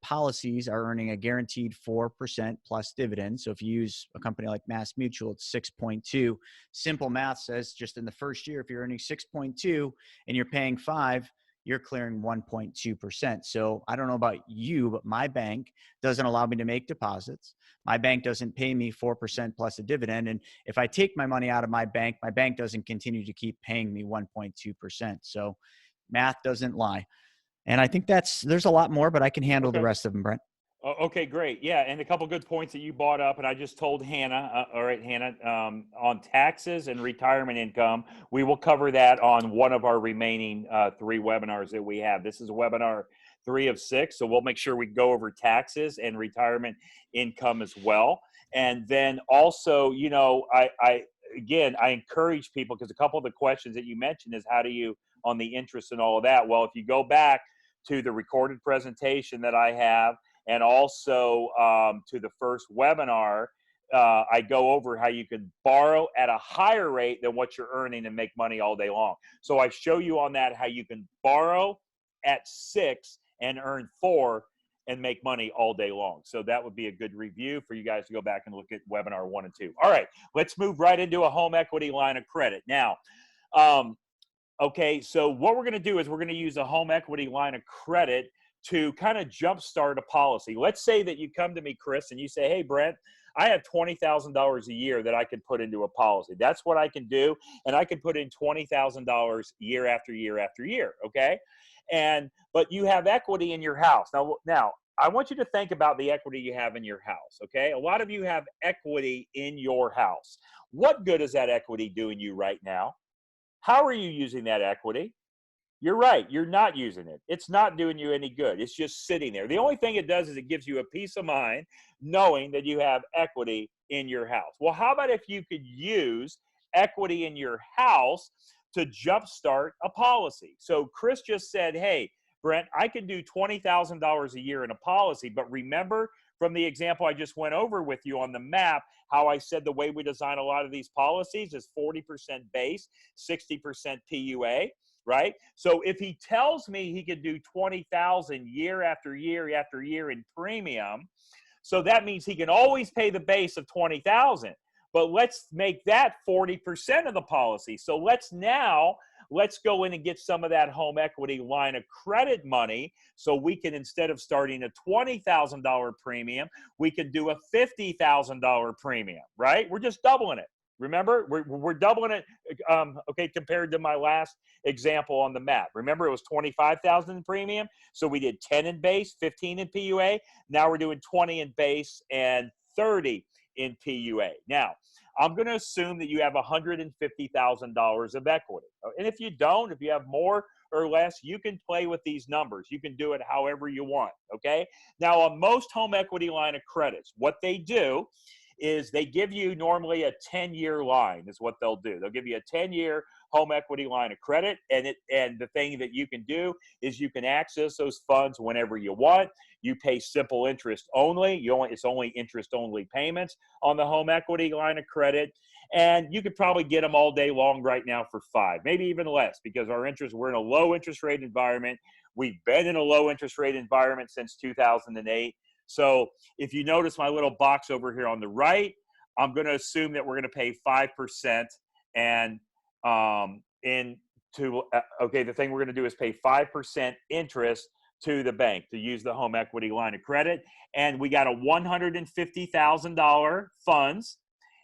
Speaker 1: policies are earning a guaranteed 4% plus dividend. So if you use a company like Mass Mutual, it's 6.2. Simple math says just in the first year, if you're earning 6.2 and you're paying 5, you're clearing 1.2%. So I don't know about you, but my bank doesn't allow me to make deposits. My bank doesn't pay me 4% plus a dividend. And if I take my money out of my bank doesn't continue to keep paying me 1.2%. So math doesn't lie. And I think there's a lot more, but I can handle the rest of them, Brent.
Speaker 2: Okay, great. Yeah, and a couple good points that you brought up, and I just told Hannah, all right, Hannah, on taxes and retirement income, we will cover that on one of our remaining 3 webinars that we have. This is webinar 3 of 6, so we'll make sure we go over taxes and retirement income as well. And then also, I encourage people, because a couple of the questions that you mentioned is how do you, on the interest and all of that. Well, if you go back to the recorded presentation that I have, and also to the first webinar, I go over how you can borrow at a higher rate than what you're earning and make money all day long. So I show you on that how you can borrow at 6 and earn 4 and make money all day long. So that would be a good review for you guys to go back and look at webinar 1 and 2. All right, let's move right into a home equity line of credit. Now, okay, so what we're going to do is we're going to use a home equity line of credit to kind of jumpstart a policy. Let's say that you come to me, Chris, and you say, hey, Brent, I have $20,000 a year that I could put into a policy. That's what I can do, and I can put in $20,000 year after year after year, okay? But you have equity in your house. Now, I want you to think about the equity you have in your house, okay? A lot of you have equity in your house. What good is that equity doing you right now? How are you using that equity? You're right. You're not using it. It's not doing you any good. It's just sitting there. The only thing it does is it gives you a peace of mind knowing that you have equity in your house. Well, how about if you could use equity in your house to jumpstart a policy. So Chris just said, hey, Brent, I can do $20,000 a year in a policy, but remember from the example I just went over with you on the map, how I said the way we design a lot of these policies is 40% base, 60% PUA, right? So if he tells me he could do 20,000 year after year after year in premium, so that means he can always pay the base of 20,000. But let's make that 40% of the policy. So let's go in and get some of that home equity line of credit money so we can, instead of starting a $20,000 premium, we can do a $50,000 premium, right? We're just doubling it. Remember, we're doubling it, okay, compared to my last example on the map. Remember, it was 25,000 in premium, so we did 10 in base, 15 in PUA. Now we're doing 20 in base and 30 in PUA. Now, I'm going to assume that you have $150,000 of equity. And if you don't, if you have more or less, you can play with these numbers. You can do it however you want, okay? Now, on most home equity line of credits, what they do is they give you normally a 10-year line is what they'll do. They'll give you a 10-year home equity line of credit, and the thing that you can do is you can access those funds whenever you want. You pay simple interest only. It's only interest-only payments on the home equity line of credit, and you could probably get them all day long right now for 5, maybe even less, because we're in a low interest rate environment. We've been in a low interest rate environment since 2008. So if you notice my little box over here on the right, I'm going to assume that we're going to pay 5%, and the thing we're going to do is pay 5% interest to the bank to use the home equity line of credit. And we got a $150,000 funds,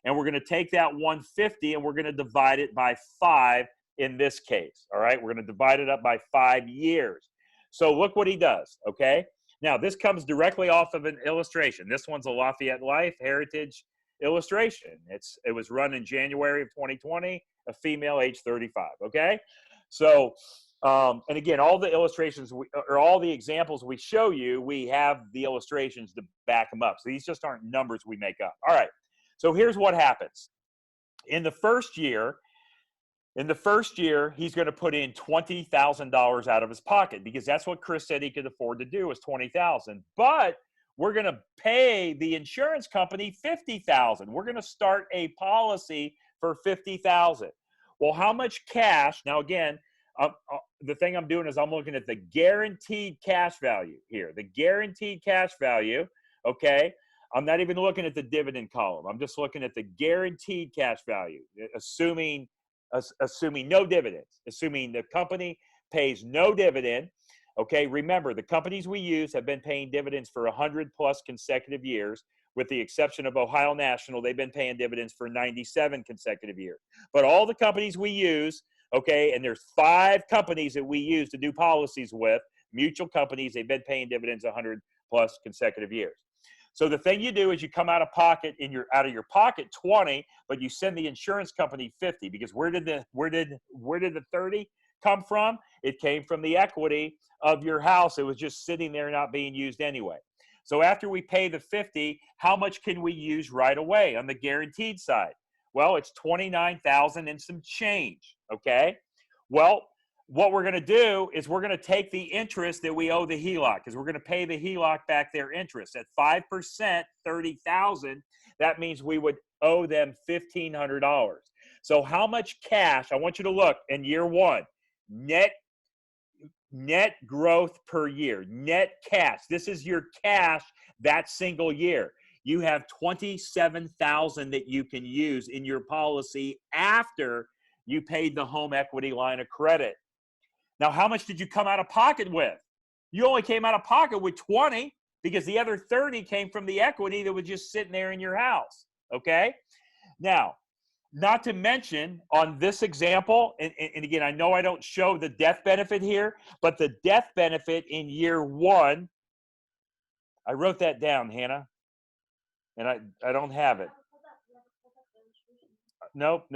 Speaker 2: and we're going to take that 150 and we're going to divide it by 5 in this case. All right, we're going to divide it up by 5 years. So look what he does, okay? Now, this comes directly off of an illustration. This one's a Lafayette Life Heritage illustration. It was run in January of 2020, a female, age 35, okay? So, and again, all the illustrations, all the examples we show you, we have the illustrations to back them up. So these just aren't numbers we make up. All right, so here's what happens. In the first year, he's going to put in $20,000 out of his pocket, because that's what Chris said he could afford to do, was $20,000. But we're going to pay the insurance company $50,000. We're going to start a policy for $50,000. Well, how much cash? Now, again, the thing I'm doing is I'm looking at the guaranteed cash value here. The guaranteed cash value, okay? I'm not even looking at the dividend column. I'm just looking at the guaranteed cash value, assuming no dividends, assuming the company pays no dividend. Okay, remember, the companies we use have been paying dividends for 100 plus consecutive years. With the exception of Ohio National, they've been paying dividends for 97 consecutive years. But all the companies we use, okay, and there's 5 companies that we use to do policies with, mutual companies, they've been paying dividends 100 plus consecutive years. So the thing you do is you come out of your pocket 20, but you send the insurance company 50, because where did the 30 come from? It came from the equity of your house. It was just sitting there not being used anyway. So after we pay the 50, how much can we use right away on the guaranteed side? Well, it's 29,000 and some change, okay? Well, what we're going to do is we're going to take the interest that we owe the HELOC, because we're going to pay the HELOC back their interest at 5%, 30,000. That means we would owe them $1,500. So how much cash? I want you to look in year 1, net growth per year, net cash. This is your cash that single year. You have $27,000 that you can use in your policy after you paid the home equity line of credit. Now, how much did you come out of pocket with? You only came out of pocket with 20, because the other 30 came from the equity that was just sitting there in your house, okay? Now, not to mention on this example, and again, I know I don't show the death benefit here, but the death benefit in year 1, I wrote that down, Hannah, and I don't have it. Nope.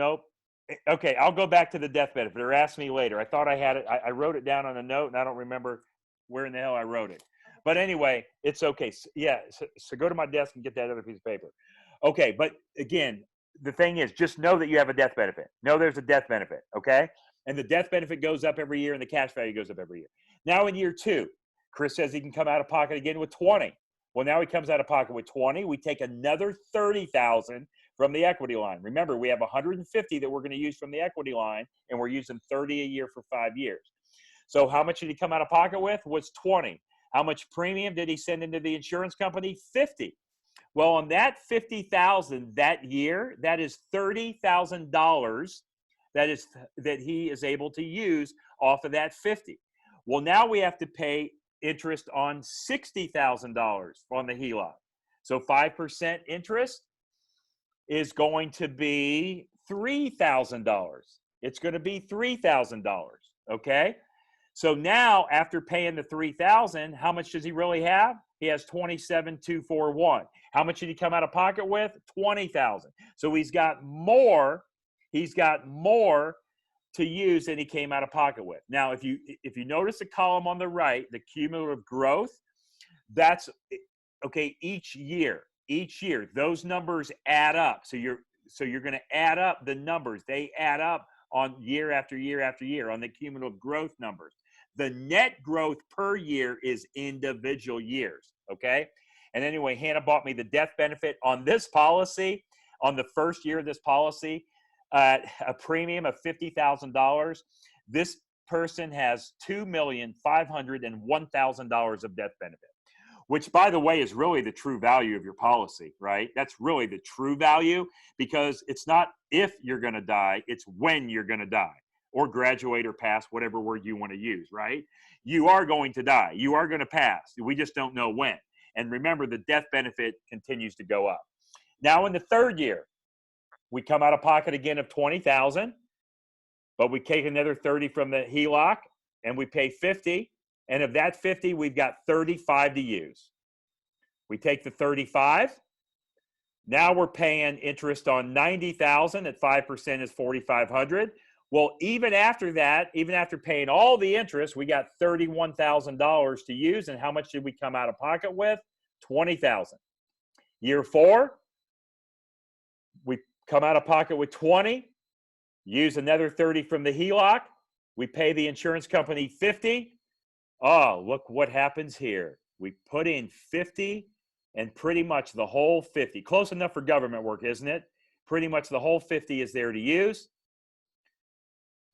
Speaker 2: Okay, I'll go back to the death benefit, or ask me later. I thought I had it. I wrote it down on a note, and I don't remember where in the hell I wrote it. But anyway, it's okay. So go to my desk and get that other piece of paper. Okay, but again, the thing is, just know that you have a death benefit. Know there's a death benefit, okay? And the death benefit goes up every year and the cash value goes up every year. Now in year 2, Chris says he can come out of pocket again with 20. Well, now he comes out of pocket with 20. We take another 30,000 from the equity line. Remember, we have 150 that we're going to use from the equity line, and we're using 30 a year for 5 years. So how much did he come out of pocket with? Was 20. How much premium did he send into the insurance company? 50. Well, on that 50,000 that year, that is $30,000 that he is able to use off of that 50. Well, now we have to pay interest on $60,000 on the HELOC. So 5% interest is going to be $3,000. It's going to be $3,000. Okay. So now after paying the $3,000, how much does he really have? He has $27,241. How much did he come out of pocket with? $20,000. So he's got more. He's got more to use than he came out of pocket with. Now, if you notice the column on the right, the cumulative growth, that's okay. Each year, those numbers add up. So you're going to add up the numbers. They add up on year after year after year on the cumulative growth numbers. The net growth per year is individual years. Okay. And anyway, Hannah bought me the death benefit on this policy on the first year of this policy. A premium of $50,000. This person has $2,501,000 of death benefit, which, by the way, is really the true value of your policy, right? That's really the true value, because it's not if you're going to die, it's when you're going to die or graduate or pass, whatever word you want to use, right? You are going to die. You are going to pass. We just don't know when. And remember, the death benefit continues to go up. Now, in the third year, we come out of pocket again of $20,000, but we take another 30 from the HELOC and we pay 50. And of that 50, we've got 35 to use. We take the 35. Now we're paying interest on 90,000 at 5% is 4,500. Well, even after that, even after paying all the interest, we got $31,000 to use. And how much did we come out of pocket with? 20,000. Year 4, we come out of pocket with 20, use another 30 from the HELOC. We pay the insurance company 50. Oh, look what happens here. We put in 50 and pretty much the whole 50. Close enough for government work, isn't it? Pretty much the whole 50 is there to use.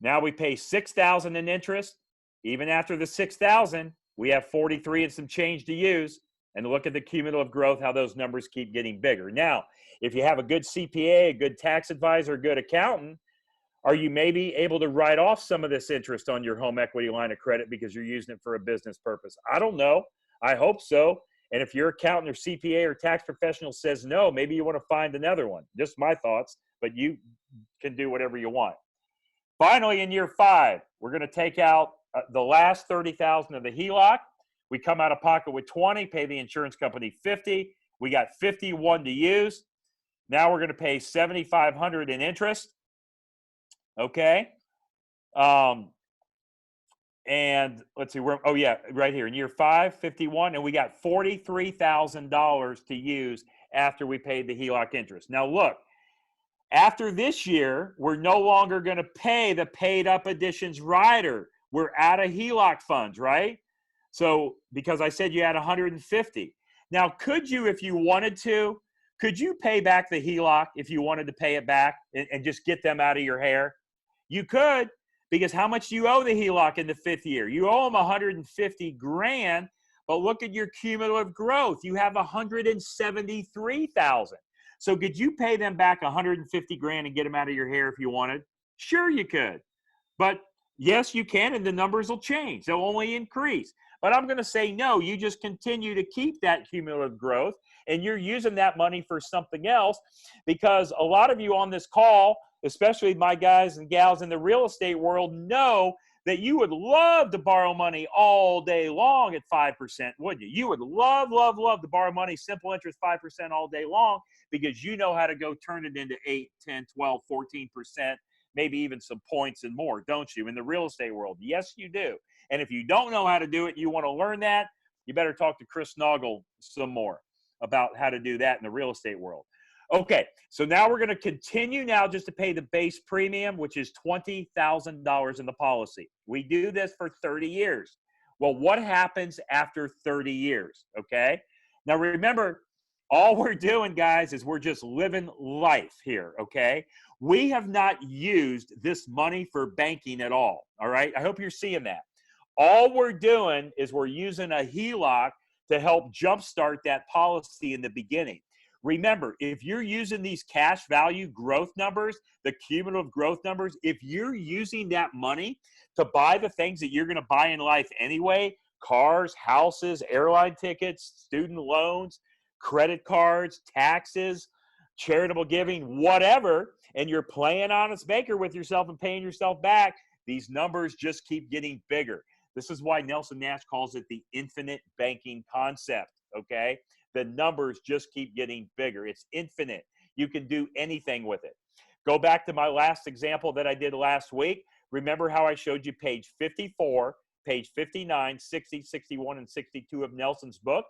Speaker 2: Now we pay 6,000 in interest. Even after the 6,000, we have 43 and some change to use. And look at the cumulative growth, how those numbers keep getting bigger. Now, if you have a good CPA, a good tax advisor, a good accountant, are you maybe able to write off some of this interest on your home equity line of credit because you're using it for a business purpose? I don't know. I hope so. And if your accountant or CPA or tax professional says no, maybe you want to find another one. Just my thoughts, but you can do whatever you want. Finally, in year 5, we're going to take out the last 30,000 of the HELOC. We come out of pocket with 20, pay the insurance company 50. We got 51 to use. Now we're going to pay $7,500 in interest. Okay. And let's see, oh yeah, right here in year 5, 51, and we got $43,000 to use after we paid the HELOC interest. Now look, after this year, we're no longer going to pay the paid up additions rider. We're out of HELOC funds, right? So because I said you had 150. Now, could you, if you wanted to, could you pay back the HELOC if you wanted to pay it back and just get them out of your hair? You could, because how much do you owe the HELOC in the 5th year? You owe them 150 grand, but look at your cumulative growth. You have 173,000. So could you pay them back 150 grand and get them out of your hair if you wanted? Sure, you could. But yes, you can, and the numbers will change. They'll only increase. But I'm going to say no. You just continue to keep that cumulative growth, and you're using that money for something else, because a lot of you on this call, especially my guys and gals in the real estate world, know that you would love to borrow money all day long at 5%, wouldn't you? You would love, love, love to borrow money, simple interest 5% all day long, because you know how to go turn it into 8, 10, 12, 14%, maybe even some points and more, don't you, in the real estate world? Yes, you do. And if you don't know how to do it, you want to learn that, you better talk to Chris Naugle some more about how to do that in the real estate world. Okay, so now we're going to continue now just to pay the base premium, which is $20,000 in the policy. We do this for 30 years. Well, what happens after 30 years? Okay, now remember, all we're doing, guys, is we're just living life here. Okay, we have not used this money for banking at all. All right, I hope you're seeing that. All we're doing is we're using a HELOC to help jumpstart that policy in the beginning. Remember, if you're using these cash value growth numbers, the cumulative growth numbers, if you're using that money to buy the things that you're going to buy in life anyway, cars, houses, airline tickets, student loans, credit cards, taxes, charitable giving, whatever, and you're playing honest banker with yourself and paying yourself back, these numbers just keep getting bigger. This is why Nelson Nash calls it the infinite banking concept, okay? The numbers just keep getting bigger. It's infinite. You can do anything with it. Go back to my last example that I did last week. Remember how I showed you page 54, page 59, 60, 61, and 62 of Nelson's book?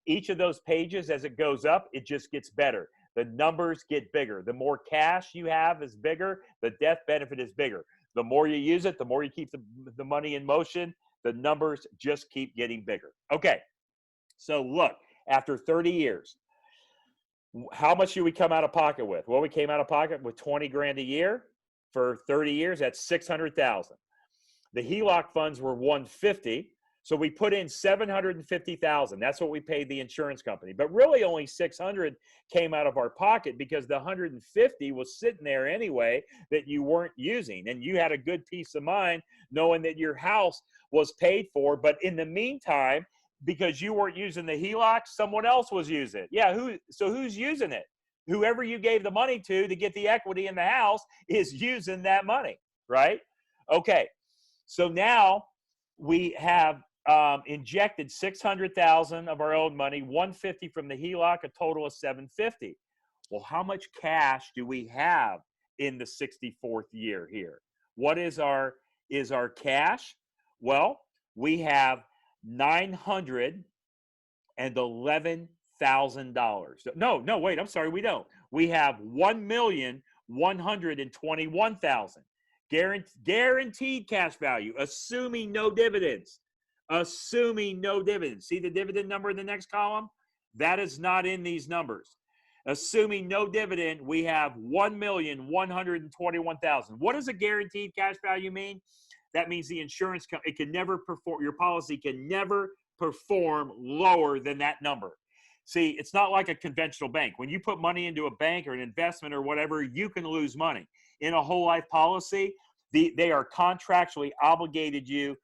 Speaker 2: Each of those pages, as it goes up, it just gets better. The numbers get bigger. The more cash you have is bigger. The death benefit is bigger. The more you use it, the more you keep the money in motion. The numbers just keep getting bigger. Okay, so look. After 30 years, how much do we come out of pocket with? Well, we came out of pocket with 20 grand a year for 30 years. That's 600,000. The HELOC funds were 150. So we put in 750,000. That's what we paid the insurance company. But really only 600 came out of our pocket because the 150 was sitting there anyway that you weren't using. And you had a good peace of mind knowing that your house was paid for. But in the meantime, because you weren't using the HELOC, someone else was using it. Yeah, who's using it? Whoever you gave the money to get the equity in the house is using that money, right? Okay, so now we have injected 600,000 of our own money, 150 from the HELOC, a total of 750. Well, how much cash do we have in the 64th year here? What is our cash? Well, we have $911,000. No, wait, I'm sorry, we don't. We have 1,121,000 guaranteed cash value, assuming no dividends. Assuming no dividends. See the dividend number in the next column? That is not in these numbers. Assuming no dividend, we have 1,121,000. What does a guaranteed cash value mean? That means the insurance company can never perform, your policy can never perform lower than that number. See, it's not like a conventional bank. When you put money into a bank or an investment or whatever, you can lose money. In a whole life policy, they are contractually obligated to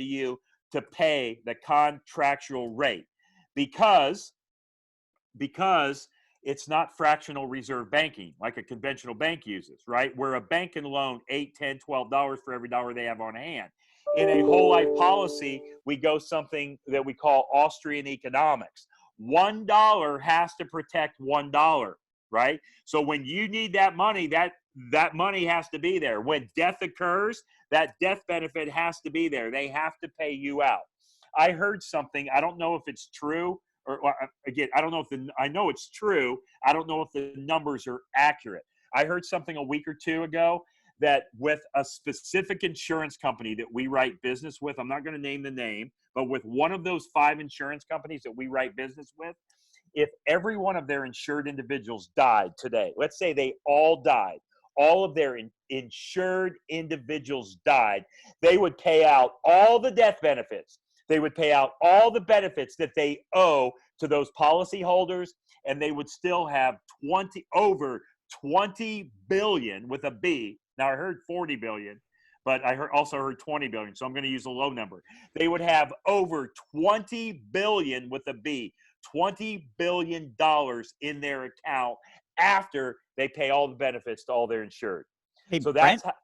Speaker 2: you to pay the contractual rate because it's not fractional reserve banking like a conventional bank uses, right? Where a bank can loan $8, $10, $12 for every dollar they have on hand. In a whole life policy, we go something that we call Austrian economics. $1 has to protect $1, right? So when you need that money, that money has to be there. When death occurs, that death benefit has to be there. They have to pay you out. I heard something, I don't know if it's true, or again, I don't know if I know it's true. I don't know if the numbers are accurate. I heard something a week or two ago that with a specific insurance company that we write business with, I'm not going to name the name, but with one of those 5 insurance companies that we write business with, if every one of their insured individuals died today, let's say they all died, all of their insured individuals died, they would pay out all the death benefits. They would pay out all the benefits that they owe to those policyholders, and they would still have over 20 billion with a B. Now I heard 40 billion, but I also heard 20 billion, so I'm going to use a low number. They would have over 20 billion with a B, $20 billion in their account after they pay all the benefits to all their insured.
Speaker 1: Hey,
Speaker 2: So that's
Speaker 1: Brent,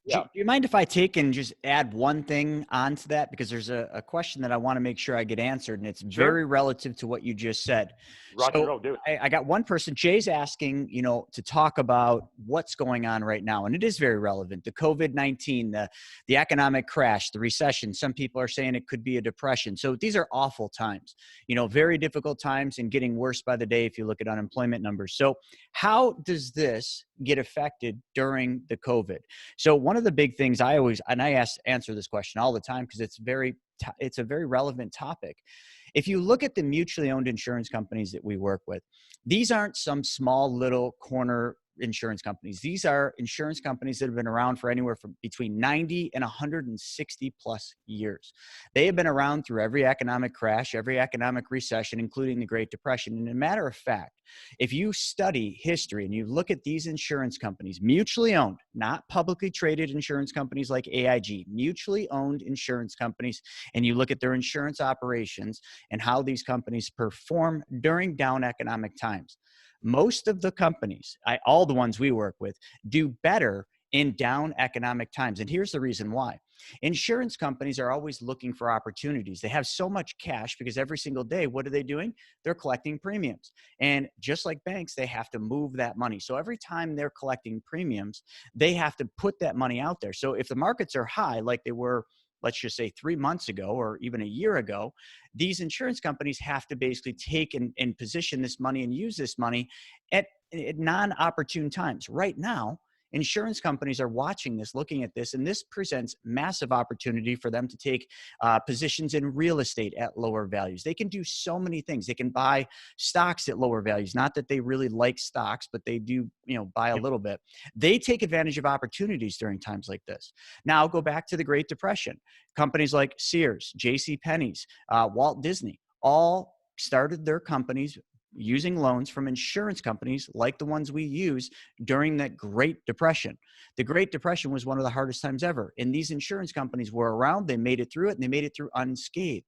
Speaker 1: Do
Speaker 2: Yeah,
Speaker 1: you mind if I take and just add one thing onto that? Because there's a question that I want to make sure I get answered, and it's very
Speaker 2: sure.
Speaker 1: relative to what you just said.
Speaker 2: Rock and
Speaker 1: So
Speaker 2: roll, do it.
Speaker 1: I got one person, Jay's asking, to talk about what's going on right now. And it is very relevant. The COVID-19, the economic crash, the recession. Some people are saying it could be a depression. So these are awful times, very difficult times and getting worse by the day if you look at unemployment numbers. So how does this get affected during the COVID? So one of the big things I answer this question all the time because it's a very relevant topic. If you look at the mutually owned insurance companies that we work with, these aren't some small little corner insurance companies. These are insurance companies that have been around for anywhere from between 90 and 160 plus years. They have been around through every economic crash, every economic recession, including the Great Depression. And a matter of fact, if you study history and you look at these insurance companies, mutually owned, not publicly traded insurance companies like AIG, mutually owned insurance companies, and you look at their insurance operations and how these companies perform during down economic times, most of the companies, all the ones we work with, do better in down economic times. And here's the reason why. Insurance companies are always looking for opportunities. They have so much cash because every single day, what are they doing? They're collecting premiums. And just like banks, they have to move that money. So every time they're collecting premiums, they have to put that money out there. So if the markets are high, like they were, let's just say 3 months ago or even a year ago, these insurance companies have to basically take and position this money and use this money at non-opportune times. Right now, insurance companies are watching this, looking at this, and this presents massive opportunity for them to take positions in real estate at lower values. They can do so many things. They can buy stocks at lower values. Not that they really like stocks, but they do, buy a little bit. They take advantage of opportunities during times like this. Now, go back to the Great Depression. Companies like Sears, J.C. Penney's, Walt Disney, all started their companies using loans from insurance companies like the ones we use during that Great Depression. The Great Depression was one of the hardest times ever. And these insurance companies were around, they made it through it, and they made it through unscathed.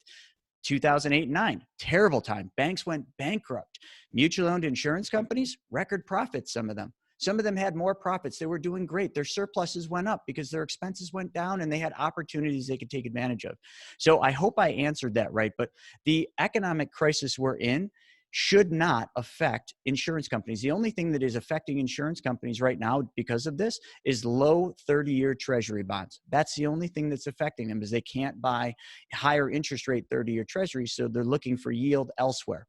Speaker 1: 2008 and 9, terrible time. Banks went bankrupt. Mutual owned insurance companies, record profits, some of them. Some of them had more profits. They were doing great. Their surpluses went up because their expenses went down and they had opportunities they could take advantage of. So I hope I answered that right. But the economic crisis we're in should not affect insurance companies. The only thing that is affecting insurance companies right now because of this is low 30-year treasury bonds. That's the only thing that's affecting them is they can't buy higher interest rate 30-year treasuries, so they're looking for yield elsewhere.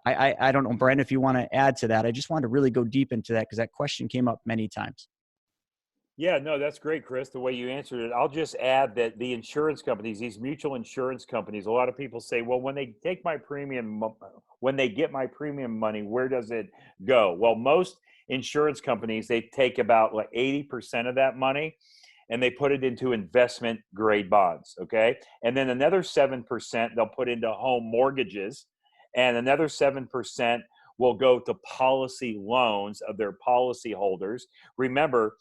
Speaker 1: I don't know, Brent, if you want to add to that. I just wanted to really go deep into that because that question came up many times.
Speaker 2: Yeah, no, that's great, Chris, the way you answered it. I'll just add that the insurance companies, these mutual insurance companies, a lot of people say, well, when they take my premium, when they get my premium money, where does it go? Well, most insurance companies, they take about like 80% of that money and they put it into investment grade bonds, okay? And then another 7% they'll put into home mortgages, and another 7% will go to policy loans of their policy holders. Remember,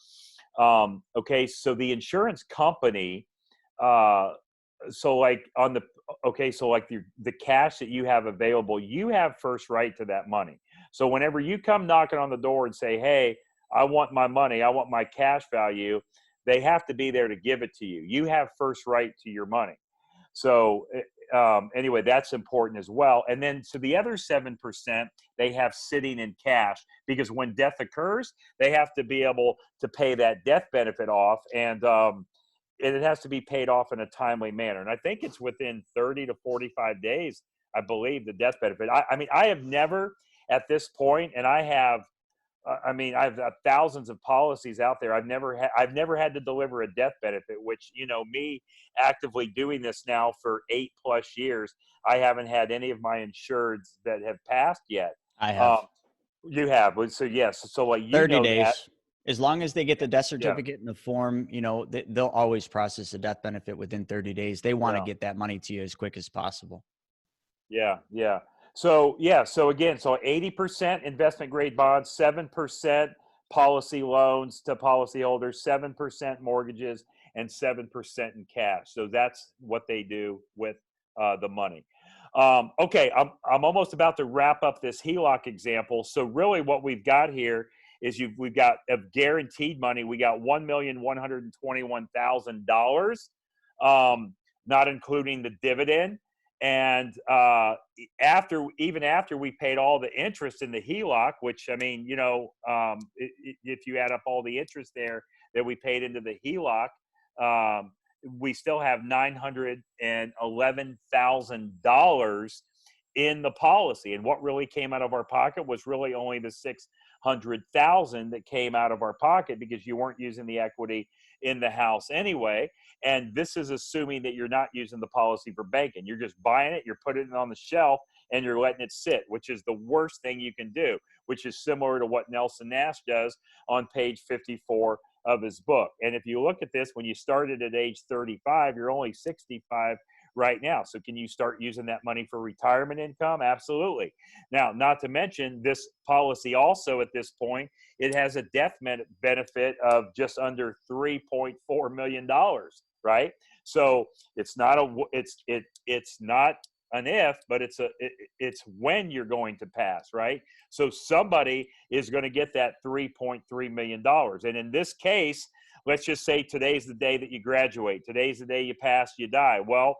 Speaker 2: okay, so the insurance company, so like on the, okay, so like the cash that you have available, you have first right to that money. So whenever you come knocking on the door and say, hey, I want my money, I want my cash value, they have to be there to give it to you. You have first right to your money. So anyway, that's important as well. And then so the other 7% they have sitting in cash because when death occurs, they have to be able to pay that death benefit off, and it has to be paid off in a timely manner. And I think it's within 30 to 45 days, I believe, the death benefit. I mean, I have never at this point, and I have I've thousands of policies out there. I've never had to deliver a death benefit, which, me actively doing this now for 8+ years, I haven't had any of my insureds that have passed yet.
Speaker 1: I have.
Speaker 2: You have. So yes. So like,
Speaker 1: 30
Speaker 2: that.
Speaker 1: days. As long as they get the death
Speaker 2: Yeah.
Speaker 1: certificate in the form, they'll always process a death benefit within 30 days. They want to
Speaker 2: Yeah.
Speaker 1: get that money to you as quick as possible.
Speaker 2: Yeah. Yeah. So yeah. So again, so 80% investment grade bonds, 7% policy loans to policyholders, 7% mortgages, and 7% in cash. So that's what they do with the money. Okay, I'm almost about to wrap up this HELOC example. So really, what we've got here is we've got of guaranteed money. We got $1,121,000, not including the dividend. And even after we paid all the interest in the HELOC, which, I mean, you know, if you add up all the interest there that we paid into the HELOC, we still have $911,000 in the policy. And what really came out of our pocket was really only the $600,000 that came out of our pocket, because you weren't using the equity in the house anyway. And this is assuming that you're not using the policy for banking. You're just buying it, you're putting it on the shelf, and you're letting it sit, which is the worst thing you can do, which is similar to what Nelson Nash does on page 54 of his book. And if you look at this, when you started at age 35, you're only 65 right now. So can you start using that money for retirement income? Absolutely. Now, not to mention, this policy also at this point, it has a death benefit of just under $3.4 million, right? So it's not it's not an if, but it's when you're going to pass, right? So somebody is going to get that $3.3 million. And in this case, let's just say today's the day that you graduate. Today's the day you pass, you die. Well,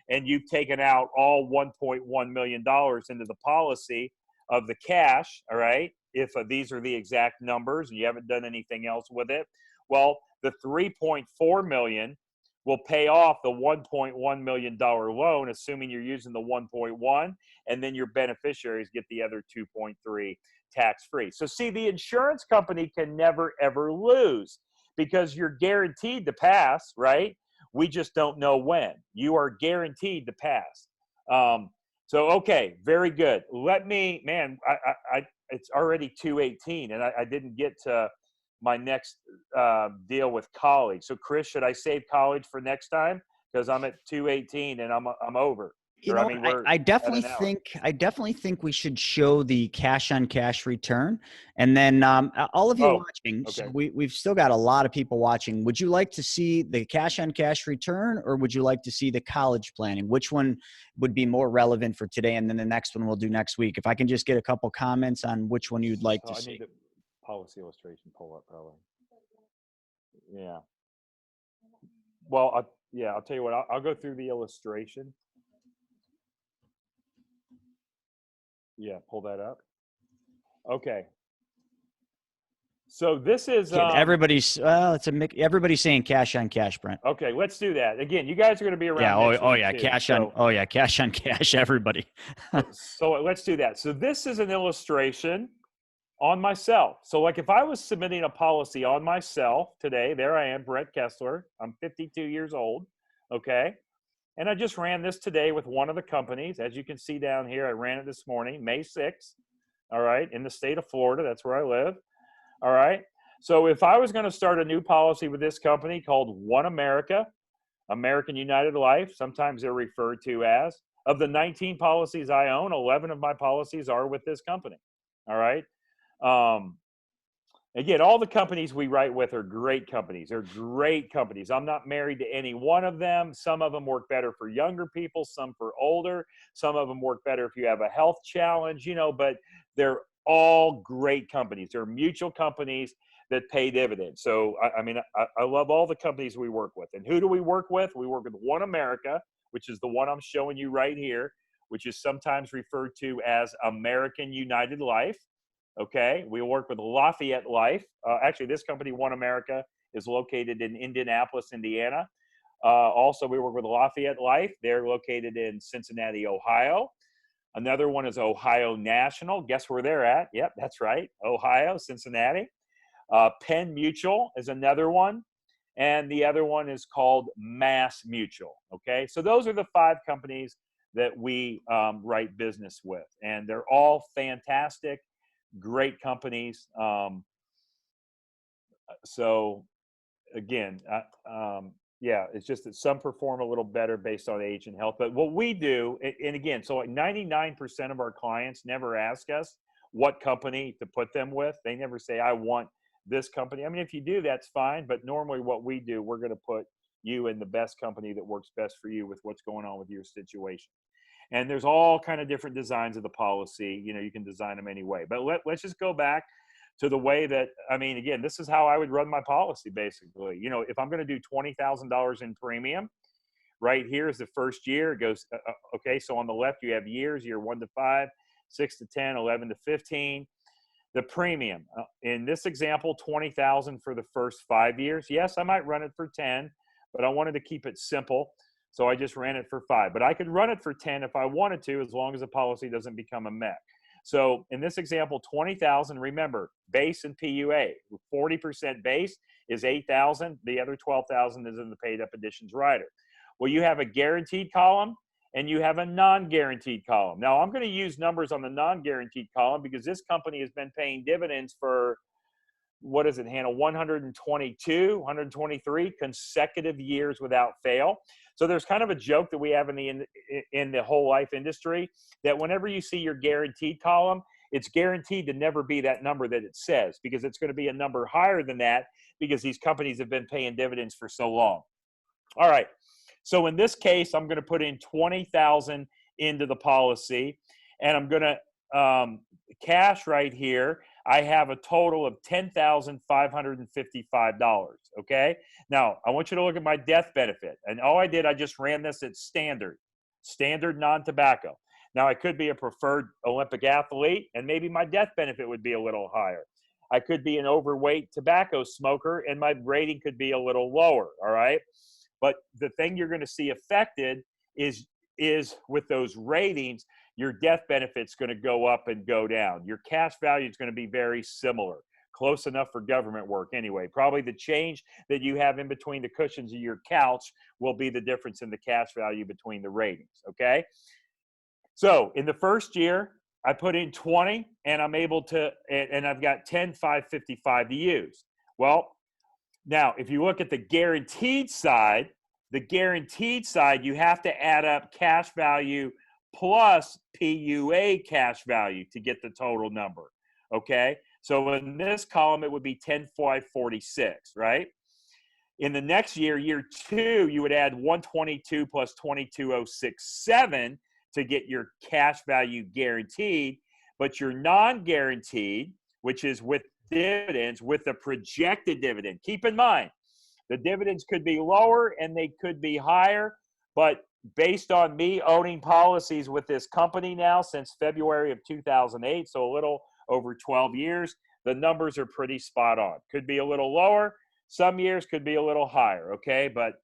Speaker 2: and you've taken out all $1.1 million into the policy of the cash, all right? If these are the exact numbers and you haven't done anything else with it, well, the $3.4 million will pay off the $1.1 million loan, assuming you're using the 1.1, and then your beneficiaries get the other 2.3 tax-free. So see, the insurance company can never, ever lose, because you're guaranteed to pass, right? We just don't know when. You are guaranteed to pass. So, okay, very good. Let me, man, it's already 2:18, and I didn't get to my next deal with college. So, Chris, should I save college for next time? Because I'm at 2:18 and I'm over.
Speaker 1: You know, I definitely think we should show the cash on cash return, and then all of you watching.
Speaker 2: Okay.
Speaker 1: So we've still got a lot of people watching. Would you like to see the cash on cash return, or would you like to see the college planning? Which one would be more relevant for today? And then the next one we'll do next week. If I can just get a couple comments on which one you'd like to see. I need the
Speaker 2: policy illustration pull up, probably. Yeah. Well, I'll tell you what. I'll go through the illustration. Yeah, pull that up. Okay. So this is
Speaker 1: everybody's everybody's saying cash on cash, Brent.
Speaker 2: Okay, let's do that. Again, you guys are going to be around.
Speaker 1: Yeah, cash on cash, everybody.
Speaker 2: So let's do that. So this is an illustration on myself. So like if I was submitting a policy on myself today, there I am, Brent Kessler. I'm 52 years old. Okay. And I just ran this today with one of the companies. As you can see down here, I ran it this morning, May 6th, all right, in the state of Florida. That's where I live, all right? So if I was going to start a new policy with this company called One America, American United Life, sometimes they're referred to as, of the 19 policies I own, 11 of my policies are with this company, all right? Again, all the companies we write with are great companies. They're great companies. I'm not married to any one of them. Some of them work better for younger people, some for older. Some of them work better if you have a health challenge, you know, but they're all great companies. They're mutual companies that pay dividends. So, I love all the companies we work with. And who do we work with? We work with One America, which is the one I'm showing you right here, which is sometimes referred to as American United Life. Okay, we work with Lafayette Life. Actually, this company, One America, is located in Indianapolis, Indiana. Also, we work with Lafayette Life. They're located in Cincinnati, Ohio. Another one is Ohio National. Guess where they're at? Yep, that's right. Ohio, Cincinnati. Penn Mutual is another one. And the other one is called Mass Mutual. Okay, so those are the 5 companies that we write business with. And they're all fantastic, great companies. So again, it's just that some perform a little better based on age and health. But what we do, and again, so like 99% of our clients never ask us what company to put them with. They never say, I want this company. I mean, if you do, that's fine. But normally what we do, we're going to put you in the best company that works best for you with what's going on with your situation. And there's all kind of different designs of the policy. You know, you can design them any way. But let's just go back to the way that, I mean, again, this is how I would run my policy basically. You know, if I'm going to do $20,000 in premium, right here is the first year. It goes, okay, so on the left you have years, year 1 to 5, 6 to 10, 11 to 15. The premium, in this example, 20,000 for the first 5 years. Yes, I might run it for 10, but I wanted to keep it simple. So I just ran it for 5. But I could run it for 10 if I wanted to, as long as the policy doesn't become a mech. So in this example, 20,000, remember, base and PUA. 40% base is 8,000. The other 12,000 is in the paid up additions rider. Well, you have a guaranteed column and you have a non-guaranteed column. Now, I'm going to use numbers on the non-guaranteed column because this company has been paying dividends for, what does it handle, 122, 123 consecutive years without fail. So there's kind of a joke that we have in the whole life industry that whenever you see your guaranteed column, it's guaranteed to never be that number that it says, because it's going to be a number higher than that because these companies have been paying dividends for so long. All right. So in this case, I'm going to put in 20,000 into the policy, and I'm going to cash right here. I have a total of $10,555. Okay. Now I want you to look at my death benefit, and all I did, I just ran this at standard non-tobacco. Now I could be a preferred Olympic athlete, and maybe my death benefit would be a little higher. I could be an overweight tobacco smoker, and my rating could be a little lower. All right. But the thing you're going to see affected is with those ratings, your death benefit's going to go up and go down. Your cash value is going to be very similar, close enough for government work anyway. Probably the change that you have in between the cushions of your couch will be the difference in the cash value between the ratings, okay? So in the first year, I put in 20, and I'm able to, and I've got 10,555 to use. Well, now, if you look at the guaranteed side, you have to add up cash value plus PUA cash value to get the total number, okay? So in this column, it would be 10,546, right? In the next year, year 2, you would add 122 plus 22,067 to get your cash value guaranteed, but your non-guaranteed, which is with dividends, with the projected dividend. Keep in mind, the dividends could be lower and they could be higher, but based on me owning policies with this company now since February of 2008, so a little over 12 years, the numbers are pretty spot on. Could be a little lower, some years could be a little higher, okay, but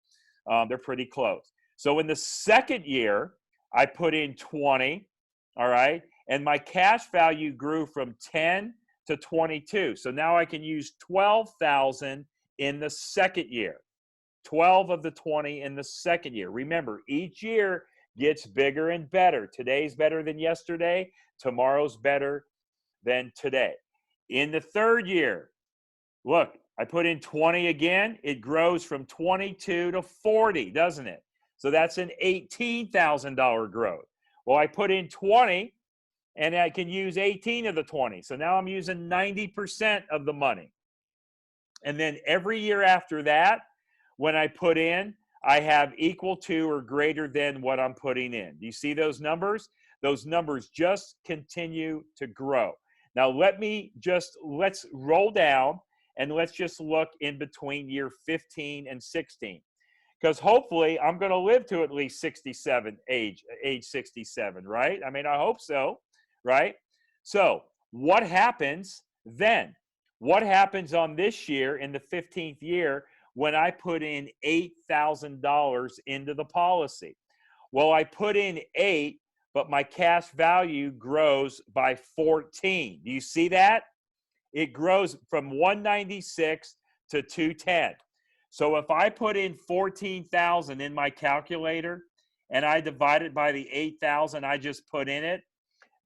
Speaker 2: they're pretty close. So in the second year, I put in 20, all right, and my cash value grew from 10 to 22. So now I can use 12,000 in the second year. 12 of the 20 in the second year. Remember, each year gets bigger and better. Today's better than yesterday. Tomorrow's better than today. In the third year, look, I put in 20 again. It grows from 22 to 40, doesn't it? So that's an $18,000 growth. Well, I put in 20, and I can use 18 of the 20. So now I'm using 90% of the money. And then every year after that, when I put in, I have equal to or greater than what I'm putting in. Do you see those numbers? Those numbers just continue to grow. Now let's roll down and let's just look in between year 15 and 16. Because hopefully I'm going to live to at least 67, age 67, right? I mean, I hope so, right? So what happens then? What happens on this year in the 15th year when I put in $8,000 into the policy? Well, I put in 8, but my cash value grows by 14. Do you see that? It grows from 196 to 210. So if I put in 14,000 in my calculator and I divide it by the 8,000 I just put in it,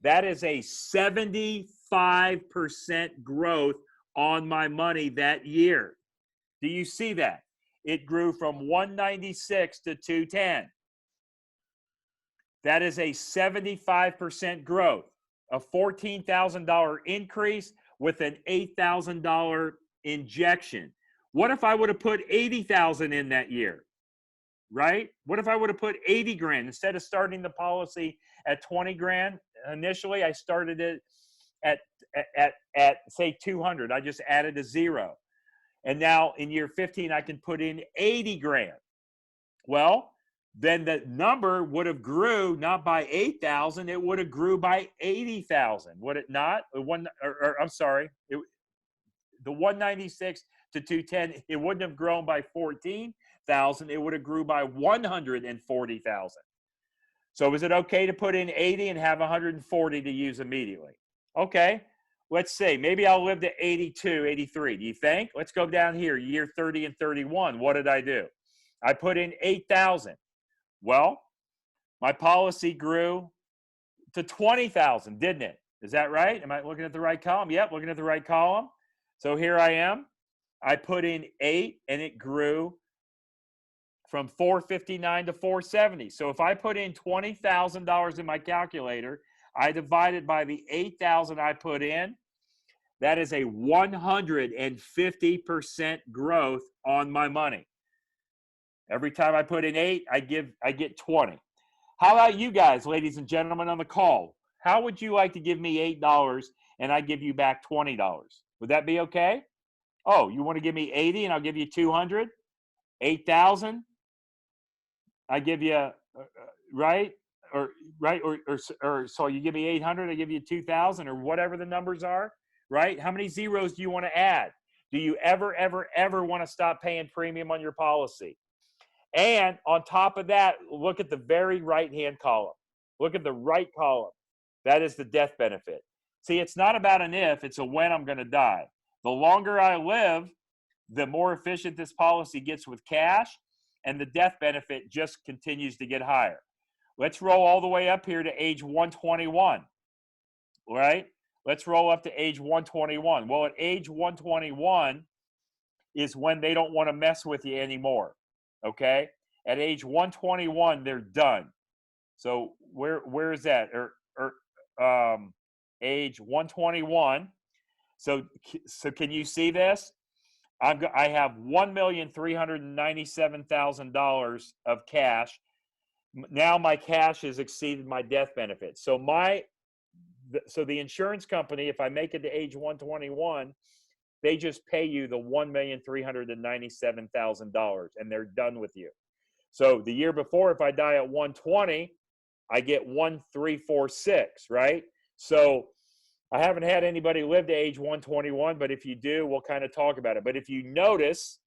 Speaker 2: that is a 75% growth on my money that year. Do you see that? It grew from 196 to 210. That is a 75% growth, a $14,000 increase with an $8,000 injection. What if I would have put 80,000 in that year, right? What if I would have put 80 grand instead of starting the policy at 20 grand? Initially, I started it at say 200. I just added a zero. And now in year 15, I can put in 80 grand. Well, then the number would have grew not by 8,000, it would have grew by 80,000. Would it not? I'm sorry, the 196 to 210, it wouldn't have grown by 14,000, it would have grew by 140,000. So is it okay to put in 80 and have 140 to use immediately? Okay, let's see. Maybe I'll live to 82, 83. Do you think? Let's go down here, year 30 and 31. What did I do? I put in 8,000. Well, my policy grew to 20,000, didn't it? Is that right? Am I looking at the right column? Yep, looking at the right column. So here I am. I put in 8 and it grew from 459 to 470. So if I put in $20,000 in my calculator, I divide it by the 8,000 I put in, that is a 150% growth on my money. Every time I put in 8, I get 20. How about you guys, ladies and gentlemen on the call? How would you like to give me $8 and I give you back $20? Would that be okay? Oh, you want to give me 80 and I'll give you 200? 8,000? I give you, right? Or so you give me 800, I give you 2,000 or whatever the numbers are, right? How many zeros do you want to add? Do you ever want to stop paying premium on your policy? And on top of that, look at the very right-hand column. Look at the right column. That is the death benefit. See, it's not about an if, it's a when I'm going to die. The longer I live, the more efficient this policy gets with cash, and the death benefit just continues to get higher. Let's roll all the way up here to age 121, right? Let's roll up to age 121. Well, at age 121 is when they don't want to mess with you anymore. Okay, at age 121, they're done. So where is that? Age 121. So can you see this? I have $1,397,000 of cash. Now my cash has exceeded my death benefit. So the insurance company, if I make it to age 121, they just pay you the $1,397,000 and they're done with you. So the year before, if I die at 120, I get 1,346, right? So I haven't had anybody live to age 121, but if you do, we'll kind of talk about it. But if you notice,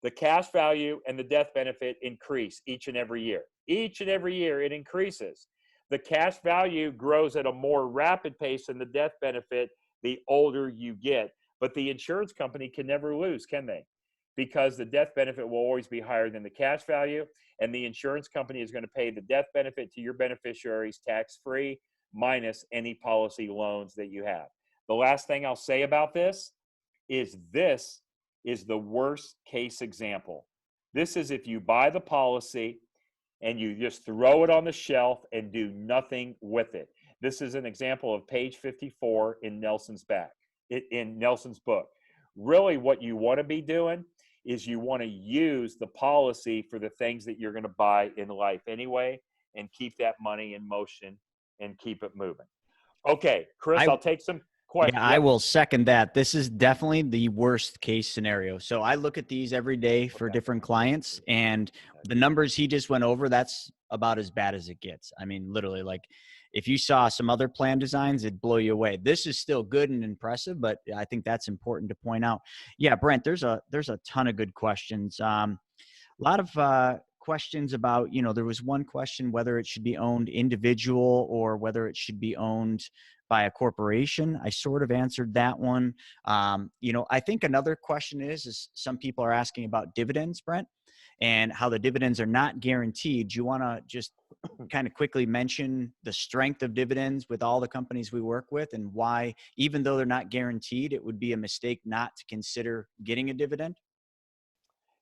Speaker 2: the cash value and the death benefit increase each and every year. Each and every year it increases. The cash value grows at a more rapid pace than the death benefit the older you get. But the insurance company can never lose, can they? Because the death benefit will always be higher than the cash value, and the insurance company is going to pay the death benefit to your beneficiaries tax-free minus any policy loans that you have. The last thing I'll say about this is the worst case example. This is if you buy the policy and you just throw it on the shelf and do nothing with it. This is an example of page 54 in Nelson's book. Really what you want to be doing is you want to use the policy for the things that you're going to buy in life anyway and keep that money in motion and keep it moving. Okay, Chris, I'll take some questions.
Speaker 1: Yeah, I will second that. This is definitely the worst case scenario. So I look at these every day for different clients, and the numbers he just went over, that's about as bad as it gets. I mean, literally, like if you saw some other plan designs, it'd blow you away. This is still good and impressive, but I think that's important to point out. Yeah, Brent, there's a ton of good questions. A lot of questions about, there was one question whether it should be owned individual or whether it should be owned by a corporation. I sort of answered that one. I think another question is some people are asking about dividends, Brent, and how the dividends are not guaranteed. Do you want to just kind of quickly mention the strength of dividends with all the companies we work with and why, even though they're not guaranteed, it would be a mistake not to consider getting a dividend?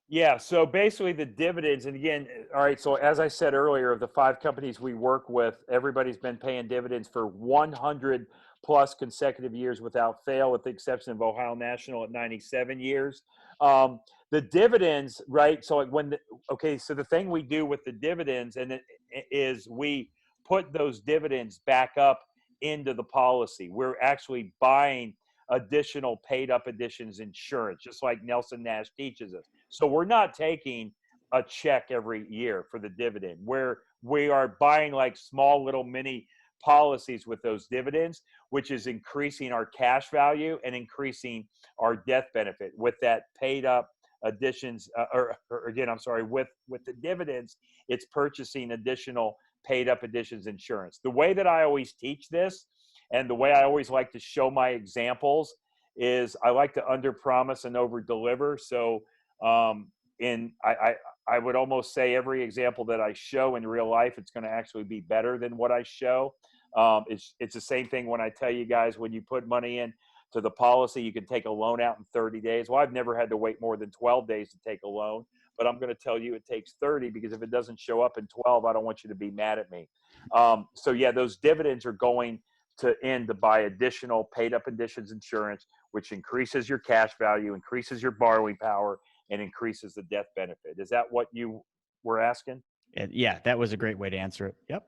Speaker 2: Yeah, so basically the dividends, and again, all right, so as I said earlier, of the 5 companies we work with, everybody's been paying dividends for 100 plus consecutive years without fail, with the exception of Ohio National at 97 years. The dividends, right, so so the thing we do with the dividends is we put those dividends back up into the policy. We're actually buying additional paid up additions insurance, just like Nelson Nash teaches us. So we're not taking a check every year for the dividend, where we are buying like small little mini policies with those dividends, which is increasing our cash value and increasing our death benefit with that paid up additions, or again, I'm sorry, with the dividends, it's purchasing additional paid up additions insurance. The way that I always teach this, and the way I always like to show my examples, is I like to under promise and over deliver. So I would almost say every example that I show in real life, it's going to actually be better than what I show. It's the same thing when I tell you guys, when you put money in to the policy, you can take a loan out in 30 days. Well, I've never had to wait more than 12 days to take a loan, but I'm going to tell you it takes 30, because if it doesn't show up in 12, I don't want you to be mad at me. So yeah, those dividends are going to end to buy additional paid up additions insurance, which increases your cash value, increases your borrowing power, and increases the death benefit. Is that what you were asking?
Speaker 1: Yeah, that was a great way to answer it. Yep.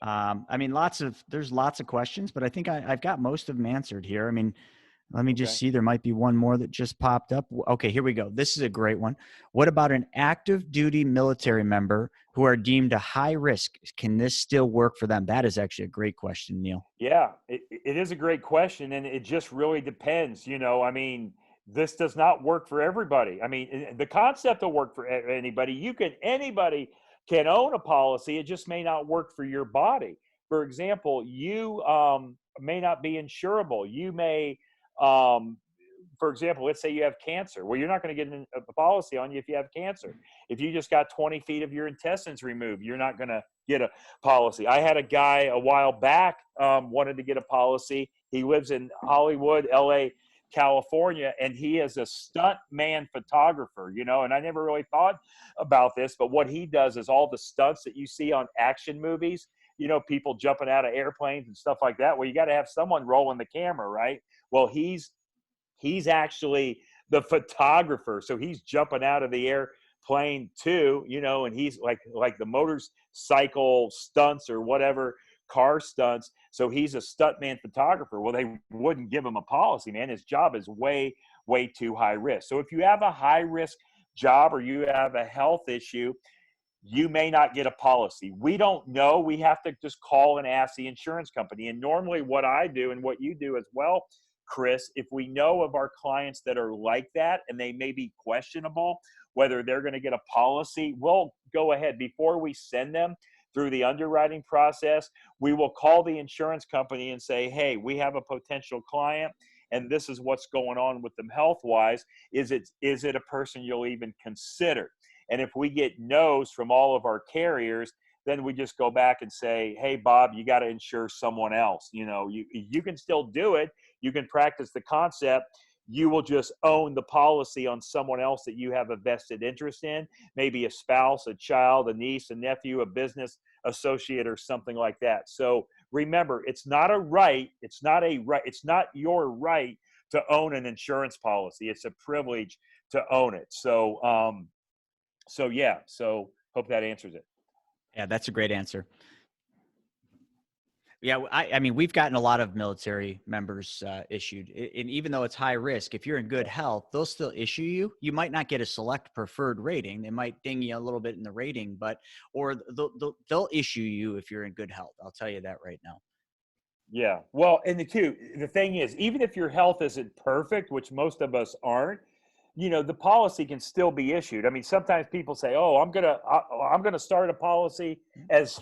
Speaker 1: I mean, there's lots of questions, but I think I've got most of them answered here. I mean, let me just see. There might be one more that just popped up. Okay, here we go. This is a great one. What about an active duty military member who are deemed a high risk? Can this still work for them? That is actually a great question, Neil.
Speaker 2: Yeah, it is a great question, and it just really depends. I mean, this does not work for everybody. I mean, the concept will work for anybody. Anybody can own a policy. It just may not work for your body. For example, you may not be insurable. You may, for example, let's say you have cancer. Well, you're not going to get a policy on you if you have cancer. If you just got 20 feet of your intestines removed, you're not going to get a policy. I had a guy a while back wanted to get a policy. He lives in Hollywood, LA, California, and he is a stunt man photographer, and I never really thought about this, but what he does is all the stunts that you see on action movies, people jumping out of airplanes and stuff like that. Well, you got to have someone rolling the camera, right? Well, he's actually the photographer. So he's jumping out of the airplane too, and he's like the motorcycle stunts or whatever, car stunts. So he's a stuntman photographer. Well, they wouldn't give him a policy, man. His job is way, way too high risk. So if you have a high risk job or you have a health issue, you may not get a policy. We don't know. We have to just call and ask the insurance company. And normally what I do and what you do as well, Chris, if we know of our clients that are like that and they may be questionable whether they're going to get a policy, we'll go ahead before we send them through the underwriting process. We will call the insurance company and say, hey, we have a potential client and this is what's going on with them health wise. Is it a person you'll even consider? And if we get no's from all of our carriers, then we just go back and say, hey, Bob, you got to insure someone else. You can still do it. You can practice the concept. You will just own the policy on someone else that you have a vested interest in, maybe a spouse, a child, a niece, a nephew, a business associate, or something like that. So remember, it's not a right. It's not your right to own an insurance policy. It's a privilege to own it. So hope that answers it.
Speaker 1: Yeah, that's a great answer. Yeah, I mean, we've gotten a lot of military members issued, and even though it's high risk, if you're in good health, they'll still issue you. You might not get a select preferred rating; they might ding you a little bit in the rating, or they'll issue you if you're in good health. I'll tell you that right now.
Speaker 2: Yeah, well, and the thing is, even if your health isn't perfect, which most of us aren't, the policy can still be issued. I mean, sometimes people say, "Oh, I'm gonna start a policy as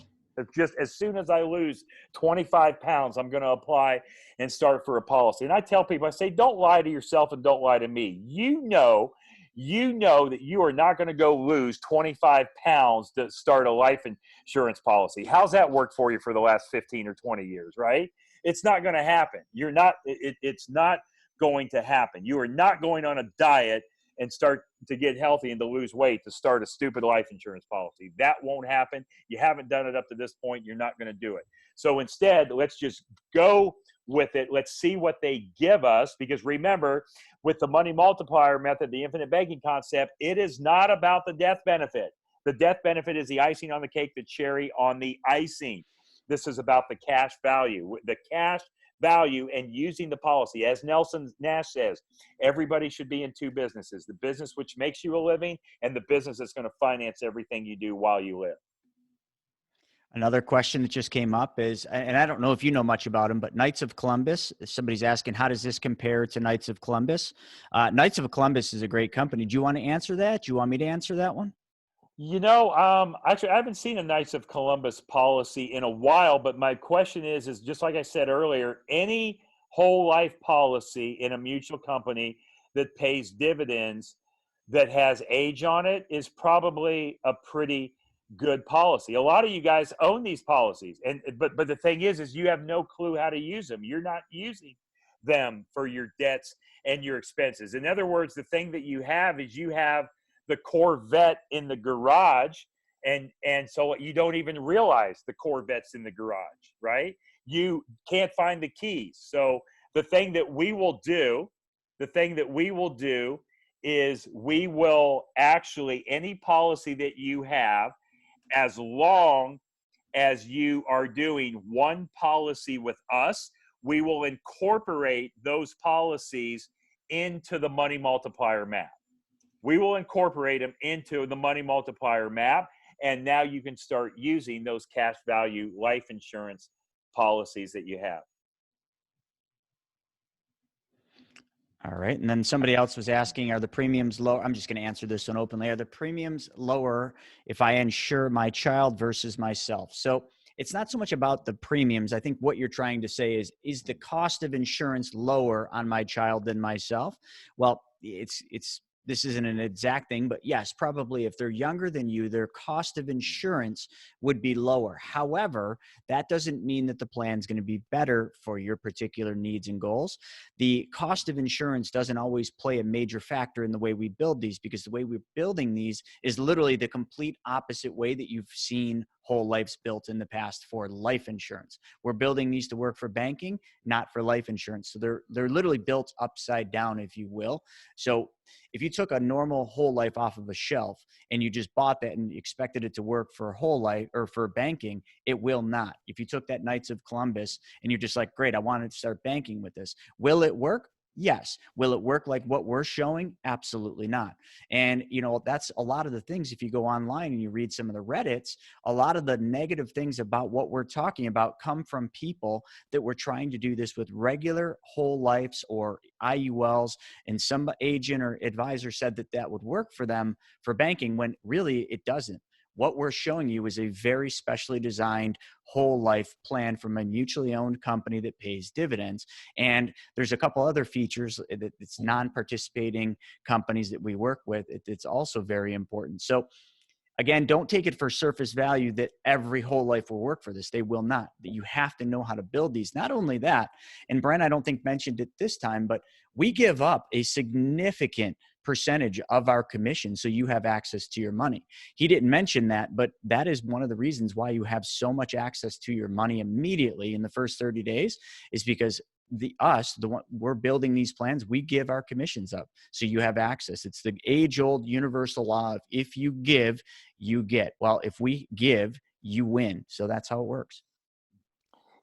Speaker 2: soon as I lose 25 pounds, I'm going to apply and start for a policy." And I tell people, I say, don't lie to yourself and don't lie to me. You know that you are not going to go lose 25 pounds to start a life insurance policy. How's that worked for you for the last 15 or 20 years, right? It's not going to happen. It's not going to happen. You are not going on a diet and start to get healthy and to lose weight to start a stupid life insurance policy. That won't happen. You haven't done it up to this point. You're not going to do it. So instead, let's just go with it. Let's see what they give us, because remember, with the money multiplier method, the infinite banking concept, it is not about the death benefit. The death benefit is the icing on the cake, the cherry on the icing. This is about the cash value. The cash value and using the policy. As Nelson Nash says, everybody should be in two businesses: the business which makes you a living and the business that's going to finance everything you do while you live.
Speaker 1: Another question that just came up is, and I don't know if you know much about them, but Knights of Columbus. Somebody's asking, how does this compare to Knights of Columbus? Knights of Columbus is a great company. Do you want to answer that? Do you want me to answer that one?
Speaker 2: Actually, I haven't seen a Knights of Columbus policy in a while, but my question is just like I said earlier, any whole life policy in a mutual company that pays dividends that has age on it is probably a pretty good policy. A lot of you guys own these policies, but the thing is you have no clue how to use them. You're not using them for your debts and your expenses. In other words, the thing that you have is you have the Corvette in the garage, and so you don't even realize the Corvette's in the garage, right? You can't find the keys. So the thing that we will do is we will actually, any policy that you have, as long as you are doing one policy with us, we will incorporate those policies into the money multiplier map. We will incorporate them into the money multiplier map, and now you can start using those cash value life insurance policies that you have.
Speaker 1: All right. And then somebody else was asking, are the premiums low? I'm just going to answer this one openly. Are the premiums lower if I insure my child versus myself? So it's not so much about the premiums. I think what you're trying to say is the cost of insurance lower on my child than myself? Well, this isn't an exact thing, but yes, probably if they're younger than you, their cost of insurance would be lower. However, that doesn't mean that the plan is going to be better for your particular needs and goals. The cost of insurance doesn't always play a major factor in the way we build these, because the way we're building these is literally the complete opposite way that you've seen whole lives built in the past for life insurance. We're building these to work for banking, not for life insurance. So they're literally built upside down, if you will. So if you took a normal whole life off of a shelf and you just bought that and expected it to work for whole life or for banking, it will not. If you took that Knights of Columbus and you're just like, great, I wanted to start banking with this, will it work? Yes. Will it work like what we're showing? Absolutely not. And, that's a lot of the things. If you go online and you read some of the Reddits, a lot of the negative things about what we're talking about come from people that were trying to do this with regular whole lives or IULs, and some agent or advisor said that would work for them for banking, when really it doesn't. What we're showing you is a very specially designed whole life plan from a mutually owned company that pays dividends. And there's a couple other features that it's non-participating companies that we work with. It's also very important. So again, don't take it for surface value that every whole life will work for this. They will not. That you have to know how to build these. Not only that, and Brent, I don't think mentioned it this time, but we give up a significant percentage of our commission so you have access to your money. He didn't mention that, but that is one of the reasons why you have so much access to your money immediately in the first 30 days, is because we're building these plans, we give our commissions up so you have access. It's the age-old universal law of if you give, you get. Well, if we give, you win. So that's how it works.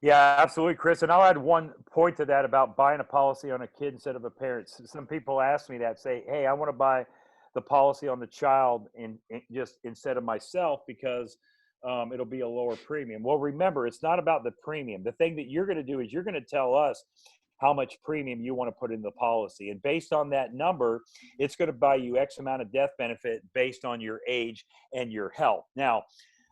Speaker 2: Yeah, absolutely, Chris. And I'll add one point to that about buying a policy on a kid instead of a parent. Some people ask me that, say, hey, I want to buy the policy on the child in just instead of myself because it'll be a lower premium. Well, remember, it's not about the premium. The thing that you're going to do is you're going to tell us how much premium you want to put in the policy. And based on that number, it's going to buy you X amount of death benefit based on your age and your health. Now,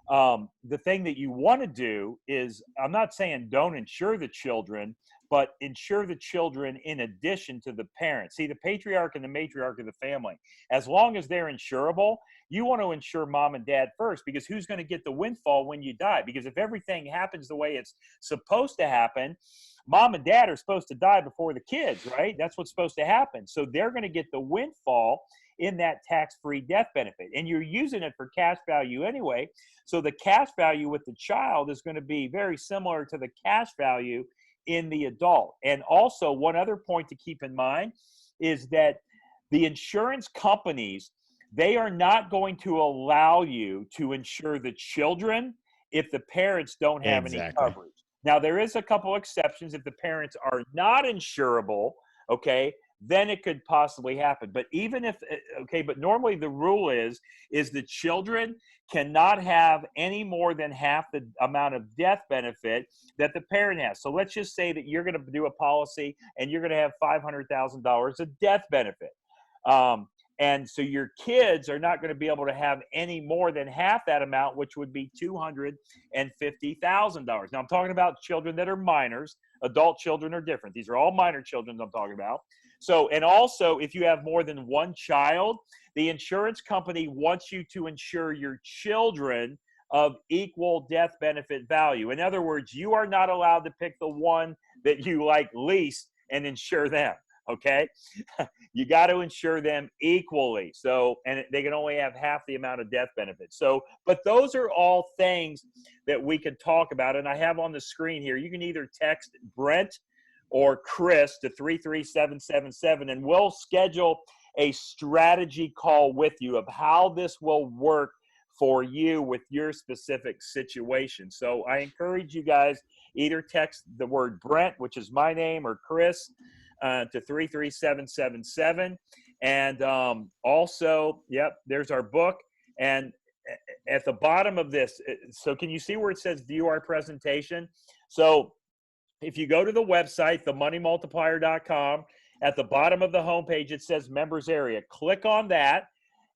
Speaker 2: the thing that you want to do is, I'm not saying don't insure the children, but insure the children in addition to the parents. See, the patriarch and the matriarch of the family, as long as they're insurable, you want to insure mom and dad first, because who's going to get the windfall when you die? Because if everything happens the way it's supposed to happen, mom and dad are supposed to die before the kids, right? That's what's supposed to happen. So they're going to get the windfall in that tax-free death benefit. And you're using it for cash value anyway. So the cash value with the child is going to be very similar to the cash value in the adult. And also, one other point to keep in mind is that the insurance companies, they are not going to allow you to insure the children if the parents don't have any
Speaker 1: Exactly.
Speaker 2: coverage. Now, there is a couple exceptions. If the parents are not insurable, okay, then it could possibly happen. But even if, okay, but normally the rule is the children cannot have any more than half the amount of death benefit that the parent has. So let's just say that you're going to do a policy and you're going to have $500,000 of death benefit. And so your kids are not going to be able to have any more than half that amount, which would be $250,000. Now, I'm talking about children that are minors. Adult children are different. These are all minor children I'm talking about. So, and also, if you have more than one child, the insurance company wants you to insure your children of equal death benefit value. In other words, you are not allowed to pick the one that you like least and insure them. Okay, you got to insure them equally. So, and they can only have half the amount of death benefit. So, but those are all things that we can talk about. And I have on the screen here, you can either text Brent or Chris to 33777, and we'll schedule a strategy call with you of how this will work for you with your specific situation. So I encourage you guys, either text the word Brent, which is my name, or Chris, to 33777. And also, yep, there's our book. And at the bottom of this, so can you see where it says view our presentation? So if you go to the website, themoneymultiplier.com, at the bottom of the homepage, it says members area. Click on that,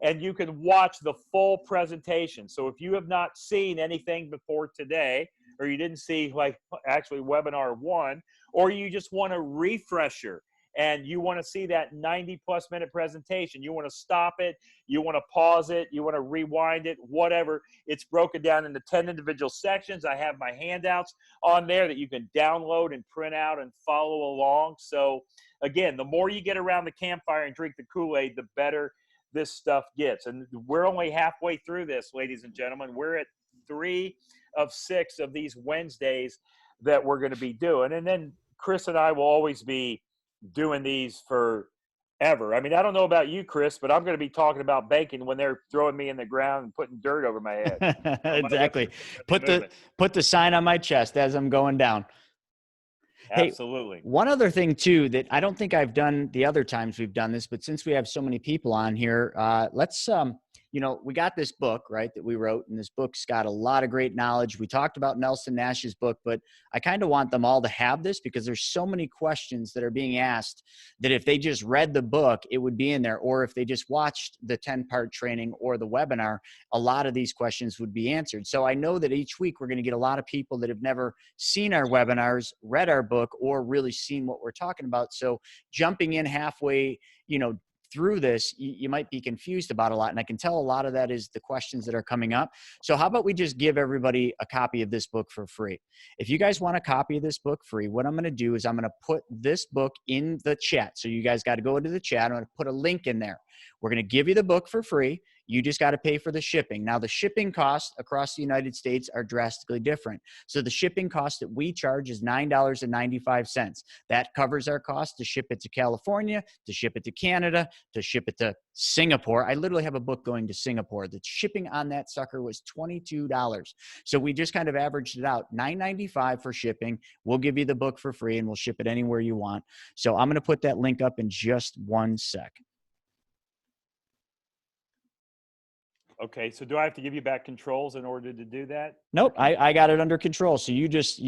Speaker 2: and you can watch the full presentation. So if you have not seen anything before today, or you didn't see like actually webinar 1, or you just want a refresher and you want to see that 90+ minute presentation, you want to stop it, you want to pause it, you want to rewind it, whatever. It's broken down into 10 individual sections. I have my handouts on there that you can download and print out and follow along. So again, the more you get around the campfire and drink the Kool-Aid, the better this stuff gets. And we're only halfway through this, ladies and gentlemen. We're at 3 of 6 of these Wednesdays that we're going to be doing. And then Chris and I will always be doing these forever. I mean, I don't know about you, Chris, but I'm going to be talking about banking when they're throwing me in the ground and putting dirt over my head.
Speaker 1: Exactly. Put the sign on my chest as I'm going down.
Speaker 2: Absolutely.
Speaker 1: Hey, one other thing too, that I don't think I've done the other times we've done this, but since we have so many people on here, let's, we got this book, right, that we wrote, and this book's got a lot of great knowledge. We talked about Nelson Nash's book, but I kind of want them all to have this because there's so many questions that are being asked that if they just read the book, it would be in there. Or if they just watched the 10-part training or the webinar, a lot of these questions would be answered. So I know that each week we're going to get a lot of people that have never seen our webinars, read our book, or really seen what we're talking about. So jumping in halfway, through this, you might be confused about a lot. And I can tell a lot of that is the questions that are coming up. So how about we just give everybody a copy of this book for free? If you guys want a copy of this book free, what I'm going to do is I'm going to put this book in the chat. So you guys got to go into the chat. I'm going to put a link in there. We're going to give you the book for free. You just got to pay for the shipping. Now, the shipping costs across the United States are drastically different. So the shipping cost that we charge is $9.95. That covers our cost to ship it to California, to ship it to Canada, to ship it to Singapore. I literally have a book going to Singapore. The shipping on that sucker was $22. So we just kind of averaged it out. $9.95 for shipping. We'll give you the book for free, and we'll ship it anywhere you want. So I'm going to put that link up in just one sec.
Speaker 2: Okay, so do I have to give you back controls in order to do that?
Speaker 1: Nope, I got it under control. So you just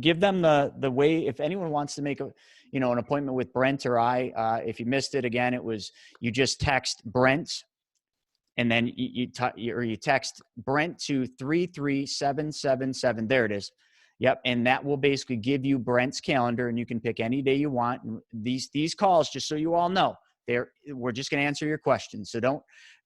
Speaker 1: give them the way. If anyone wants to make an appointment with Brent or I, if you missed it again, it was you just text Brent, and then you text Brent to 33777. There it is. Yep, and that will basically give you Brent's calendar, and you can pick any day you want. And these calls, just so you all know, we're just going to answer your questions. So don't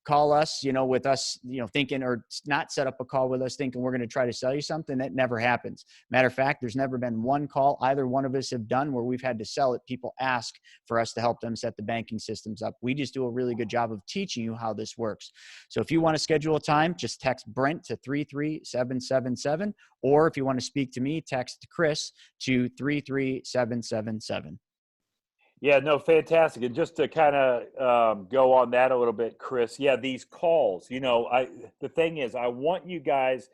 Speaker 1: call us, with us, thinking, or not set up a call with us thinking we're going to try to sell you something. That never happens. Matter of fact, there's never been one call either one of us have done where we've had to sell it. People ask for us to help them set the banking systems up. We just do a really good job of teaching you how this works. So if you want to schedule a time, just text Brent to 33777, or if you want to speak to me, text Chris to 33777.
Speaker 2: Yeah, no, fantastic. And just to kind of go on that a little bit, Chris, yeah, these calls, the thing is, I want you guys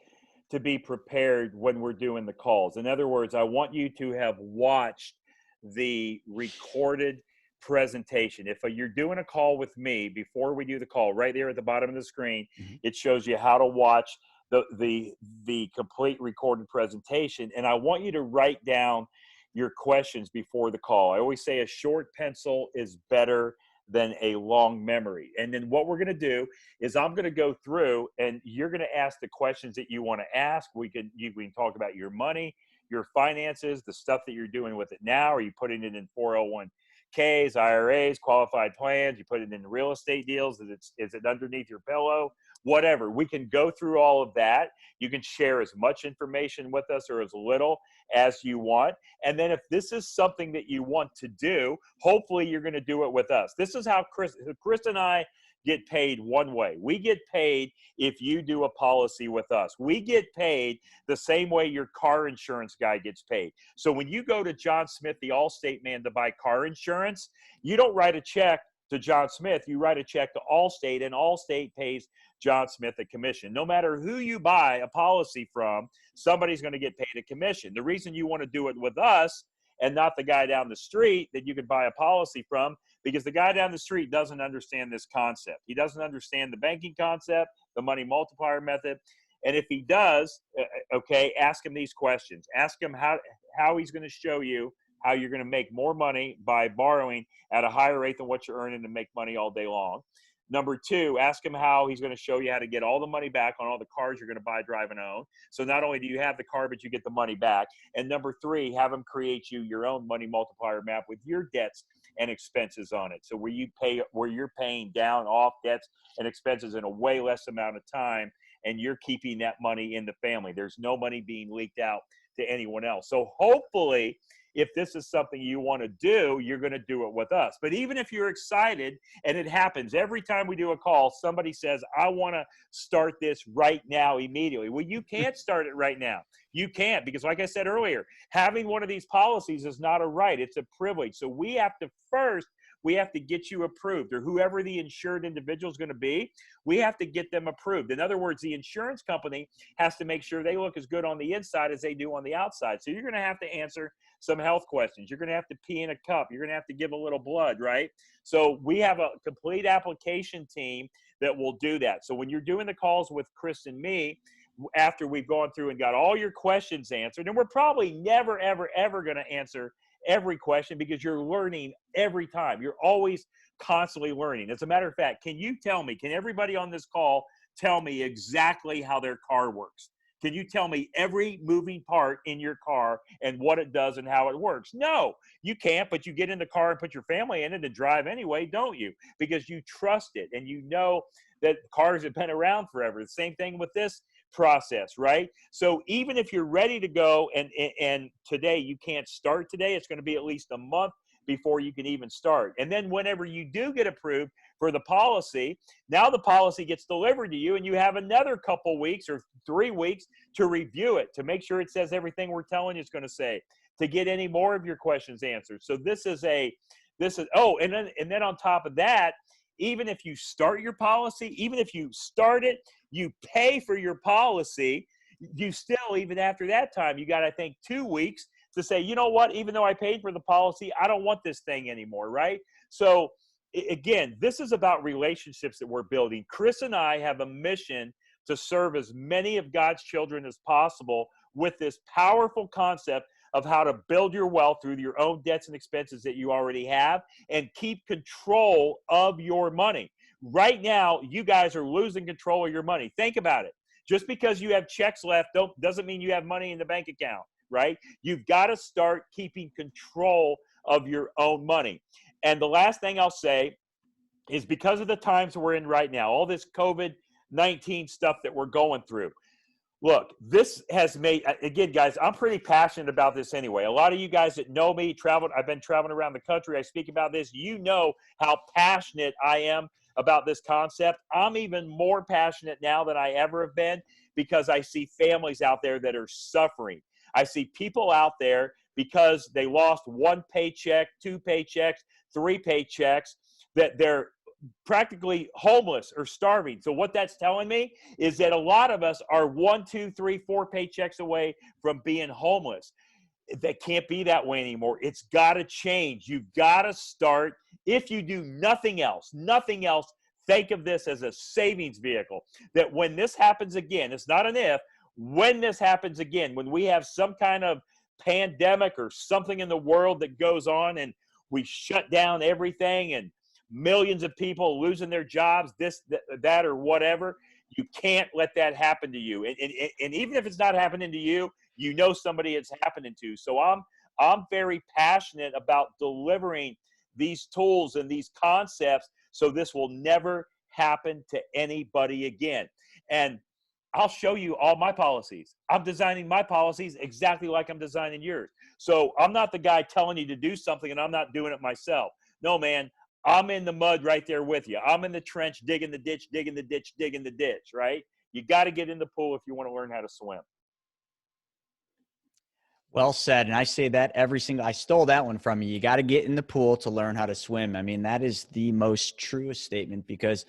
Speaker 2: to be prepared when we're doing the calls. In other words, I want you to have watched the recorded presentation. If you're doing a call with me, before we do the call, right there at the bottom of the screen, it shows you how to watch the complete recorded presentation. And I want you to write down your questions before the call. I always say a short pencil is better than a long memory. And then what we're going to do is I'm going to go through and you're going to ask the questions that you want to ask. We can talk about your money, your finances, the stuff that you're doing with it now. Are you putting it in 401ks, IRAs, qualified plans? You put it in real estate deals? Is it underneath your pillow? Whatever. We can go through all of that. You can share as much information with us or as little as you want. And then if this is something that you want to do, hopefully you're going to do it with us. This is how Chris and I get paid one way. We get paid if you do a policy with us. We get paid the same way your car insurance guy gets paid. So when you go to John Smith, the Allstate man, to buy car insurance, you don't write a check to John Smith, you write a check to Allstate, and Allstate pays John Smith a commission. No matter who you buy a policy from, somebody's going to get paid a commission. The reason you want to do it with us and not the guy down the street that you could buy a policy from, because the guy down the street doesn't understand this concept. He doesn't understand the banking concept, the money multiplier method. And if he does, okay, ask him these questions. Ask him how he's going to show you how you're going to make more money by borrowing at a higher rate than what you're earning to make money all day long. Number two, ask him how he's going to show you how to get all the money back on all the cars you're going to buy, drive, and own. So not only do you have the car, but you get the money back. And number three, have him create you your own money multiplier map with your debts and expenses on it. So where you're paying down off debts and expenses in a way less amount of time, and you're keeping that money in the family. There's no money being leaked out to anyone else. So hopefully, if this is something you want to do, you're going to do it with us. But even if you're excited, and it happens every time we do a call, somebody says, I want to start this right now, immediately. Well, you can't start it right now. You can't, because like I said earlier, having one of these policies is not a right. It's a privilege. So we have to get you approved, or whoever the insured individual is going to be, we have to get them approved. In other words, the insurance company has to make sure they look as good on the inside as they do on the outside. So you're going to have to answer some health questions. You're going to have to pee in a cup. You're going to have to give a little blood, right? So we have a complete application team that will do that. So when you're doing the calls with Chris and me, after we've gone through and got all your questions answered, and we're probably never, ever, ever going to answer every question, because you're learning every time. You're always constantly learning. As a matter of fact, can everybody on this call tell me exactly how their car works? Can you tell me every moving part in your car and what it does and how it works? No, you can't, but you get in the car and put your family in it and drive anyway, don't you? Because you trust it and you know that cars have been around forever. The same thing with this process, right? So even if you're ready to go and today, you can't start today, it's going to be at least a month before you can even start. And then whenever you do get approved for the policy, now the policy gets delivered to you and you have another couple weeks or 3 weeks to review it, to make sure it says everything we're telling you it's going to say, to get any more of your questions answered. So and then on top of that, even if you start your policy, even if you start it, you pay for your policy, you still, even after that time, you got, I think, 2 weeks to say, you know what, even though I paid for the policy, I don't want this thing anymore, right? So again, this is about relationships that we're building. Chris and I have a mission to serve as many of God's children as possible with this powerful concept of how to build your wealth through your own debts and expenses that you already have and keep control of your money. Right now, you guys are losing control of your money. Think about it. Just because you have checks left doesn't mean you have money in the bank account, right? You've got to start keeping control of your own money. And the last thing I'll say is, because of the times we're in right now, all this COVID-19 stuff that we're going through, look, this has made, again, guys, I'm pretty passionate about this anyway. A lot of you guys that know me, I've been traveling around the country, I speak about this, you know how passionate I am about this concept. I'm even more passionate now than I ever have been, because I see families out there that are suffering. I see people out there, because they lost 1 paycheck, 2 paychecks, 3 paychecks, that practically homeless or starving. So what that's telling me is that a lot of us are 1, 2, 3, 4 paychecks away from being homeless. That can't be that way anymore. It's got to change. You've got to start. If you do nothing else, think of this as a savings vehicle. That when this happens again, it's not an if, when this happens again, when we have some kind of pandemic or something in the world that goes on and we shut down everything and millions of people losing their jobs, this, that, or whatever, you can't let that happen to you. And even if it's not happening to you, you know somebody it's happening to. So I'm very passionate about delivering these tools and these concepts so this will never happen to anybody again. And I'll show you all my policies. I'm designing my policies exactly like I'm designing yours. So I'm not the guy telling you to do something and I'm not doing it myself. No, man, I'm in the mud right there with you. I'm in the trench, digging the ditch, right? You got to get in the pool if you want to learn how to swim.
Speaker 1: Well said. And I say that I stole that one from you. You got to get in the pool to learn how to swim. I mean, that is the most truest statement, because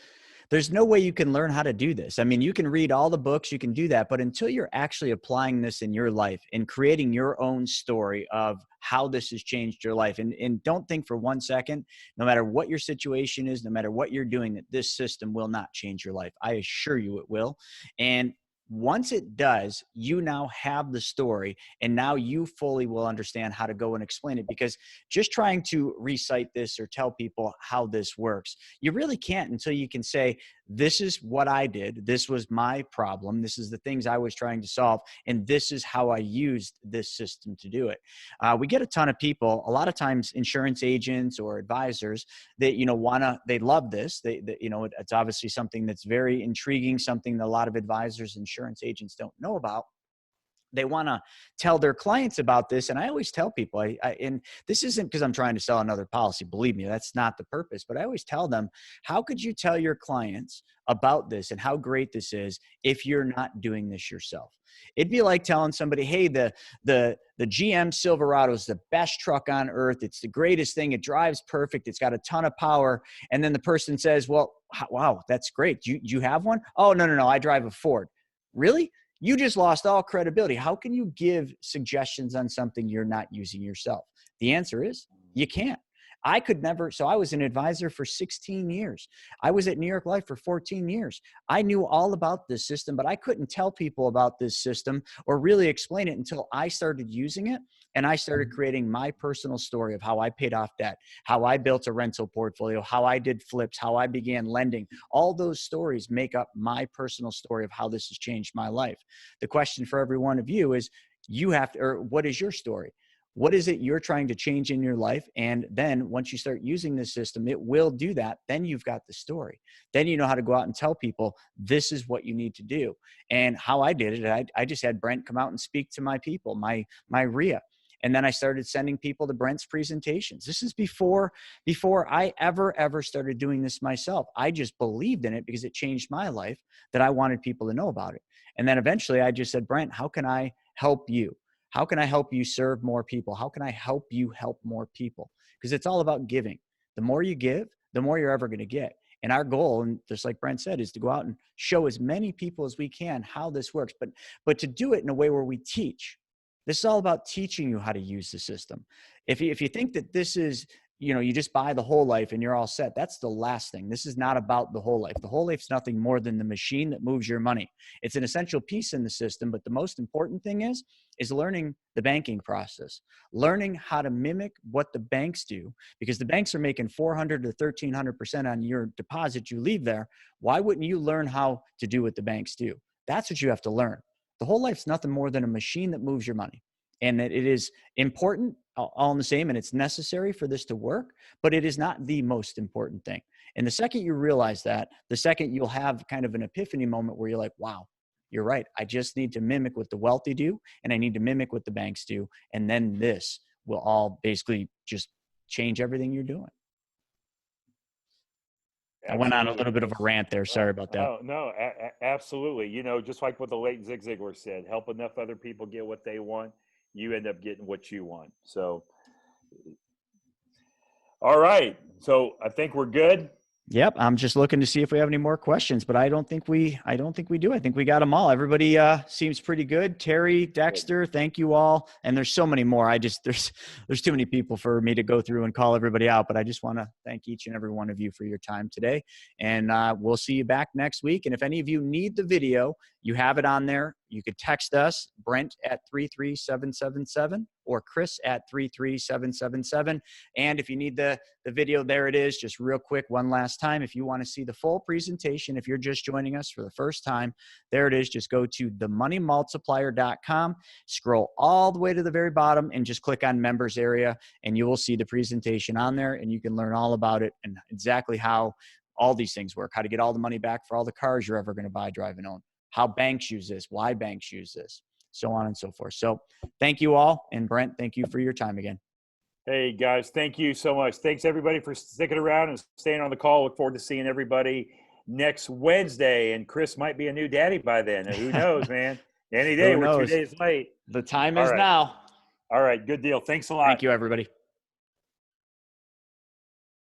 Speaker 1: there's no way you can learn how to do this. I mean, you can read all the books, you can do that, but until you're actually applying this in your life and creating your own story of how this has changed your life, and don't think for 1 second, no matter what your situation is, no matter what you're doing, that this system will not change your life. I assure you it will. And once it does, you now have the story, and now you fully will understand how to go and explain it, because just trying to recite this or tell people how this works, you really can't until you can say, this is what I did. This was my problem. This is the things I was trying to solve. And this is how I used this system to do it. We get a ton of people, a lot of times insurance agents or advisors that, they love this. It's obviously something that's very intriguing, something that a lot of advisors, insurance agents don't know about. They want to tell their clients about this. And I always tell people, and this isn't because I'm trying to sell another policy. Believe me, that's not the purpose. But I always tell them, how could you tell your clients about this and how great this is if you're not doing this yourself? It'd be like telling somebody, hey, the GM Silverado is the best truck on earth. It's the greatest thing. It drives perfect. It's got a ton of power. And then the person says, well, wow, that's great. Do you have one? Oh, no. I drive a Ford. Really? You just lost all credibility. How can you give suggestions on something you're not using yourself? The answer is you can't. I could never. So I was an advisor for 16 years. I was at New York Life for 14 years. I knew all about this system, but I couldn't tell people about this system or really explain it until I started using it. And I started creating my personal story of how I paid off debt, how I built a rental portfolio, how I did flips, how I began lending. All those stories make up my personal story of how this has changed my life. The question for every one of you is, what is your story? What is it you're trying to change in your life? And then once you start using this system, it will do that. Then you've got the story. Then you know how to go out and tell people, this is what you need to do. And how I did it, I just had Brent come out and speak to my people, my RIA. And then I started sending people to Brent's presentations. This is before I ever started doing this myself. I just believed in it because it changed my life, that I wanted people to know about it. And then eventually I just said, Brent, how can I help you? How can I help you serve more people? How can I help you help more people? Because it's all about giving. The more you give, the more you're ever going to get. And our goal, and just like Brent said, is to go out and show as many people as we can how this works, but to do it in a way where we teach. This is all about teaching you how to use the system. If you think that this is, you just buy the whole life and you're all set, that's the last thing. This is not about the whole life. The whole life's nothing more than the machine that moves your money. It's an essential piece in the system, but the most important thing is learning the banking process, learning how to mimic what the banks do, because the banks are making 400 to 1,300% on your deposit you leave there. Why wouldn't you learn how to do what the banks do? That's what you have to learn. The whole life's nothing more than a machine that moves your money, and that it is important all in the same, and it's necessary for this to work, but it is not the most important thing. And the second you realize that, the second you'll have kind of an epiphany moment where you're like, wow, you're right. I just need to mimic what the wealthy do, and I need to mimic what the banks do. And then this will all basically just change everything you're doing. I went on a little bit of a rant there. Sorry about that.
Speaker 2: Oh, no, absolutely. Just like what the late Zig Ziglar said, help enough other people get what they want, you end up getting what you want. So, all right. So I think we're good.
Speaker 1: Yep, I'm just looking to see if we have any more questions, but I don't think we do. I think we got them all. Everybody seems pretty good. Terry, Dexter, thank you all. And there's so many more. There's too many people for me to go through and call everybody out, but I just want to thank each and every one of you for your time today. And we'll see you back next week. And if any of you need the video, you have it on there. You could text us, Brent at 33777 or Chris at 33777. And if you need the video, there it is. Just real quick, one last time. If you want to see the full presentation, if you're just joining us for the first time, there it is. Just go to themoneymultiplier.com, scroll all the way to the very bottom, and just click on members area, and you will see the presentation on there, and you can learn all about it and exactly how all these things work, how to get all the money back for all the cars you're ever going to buy, drive, and own, how banks use this, why banks use this, so on and so forth. So thank you all. And Brent, thank you for your time again.
Speaker 2: Hey guys, thank you so much. Thanks everybody for sticking around and staying on the call. Look forward to seeing everybody next Wednesday. And Chris might be a new daddy by then. Who knows, man? Any day. We're 2 days late.
Speaker 1: The time is now.
Speaker 2: All right. Good deal. Thanks a lot.
Speaker 1: Thank you, everybody.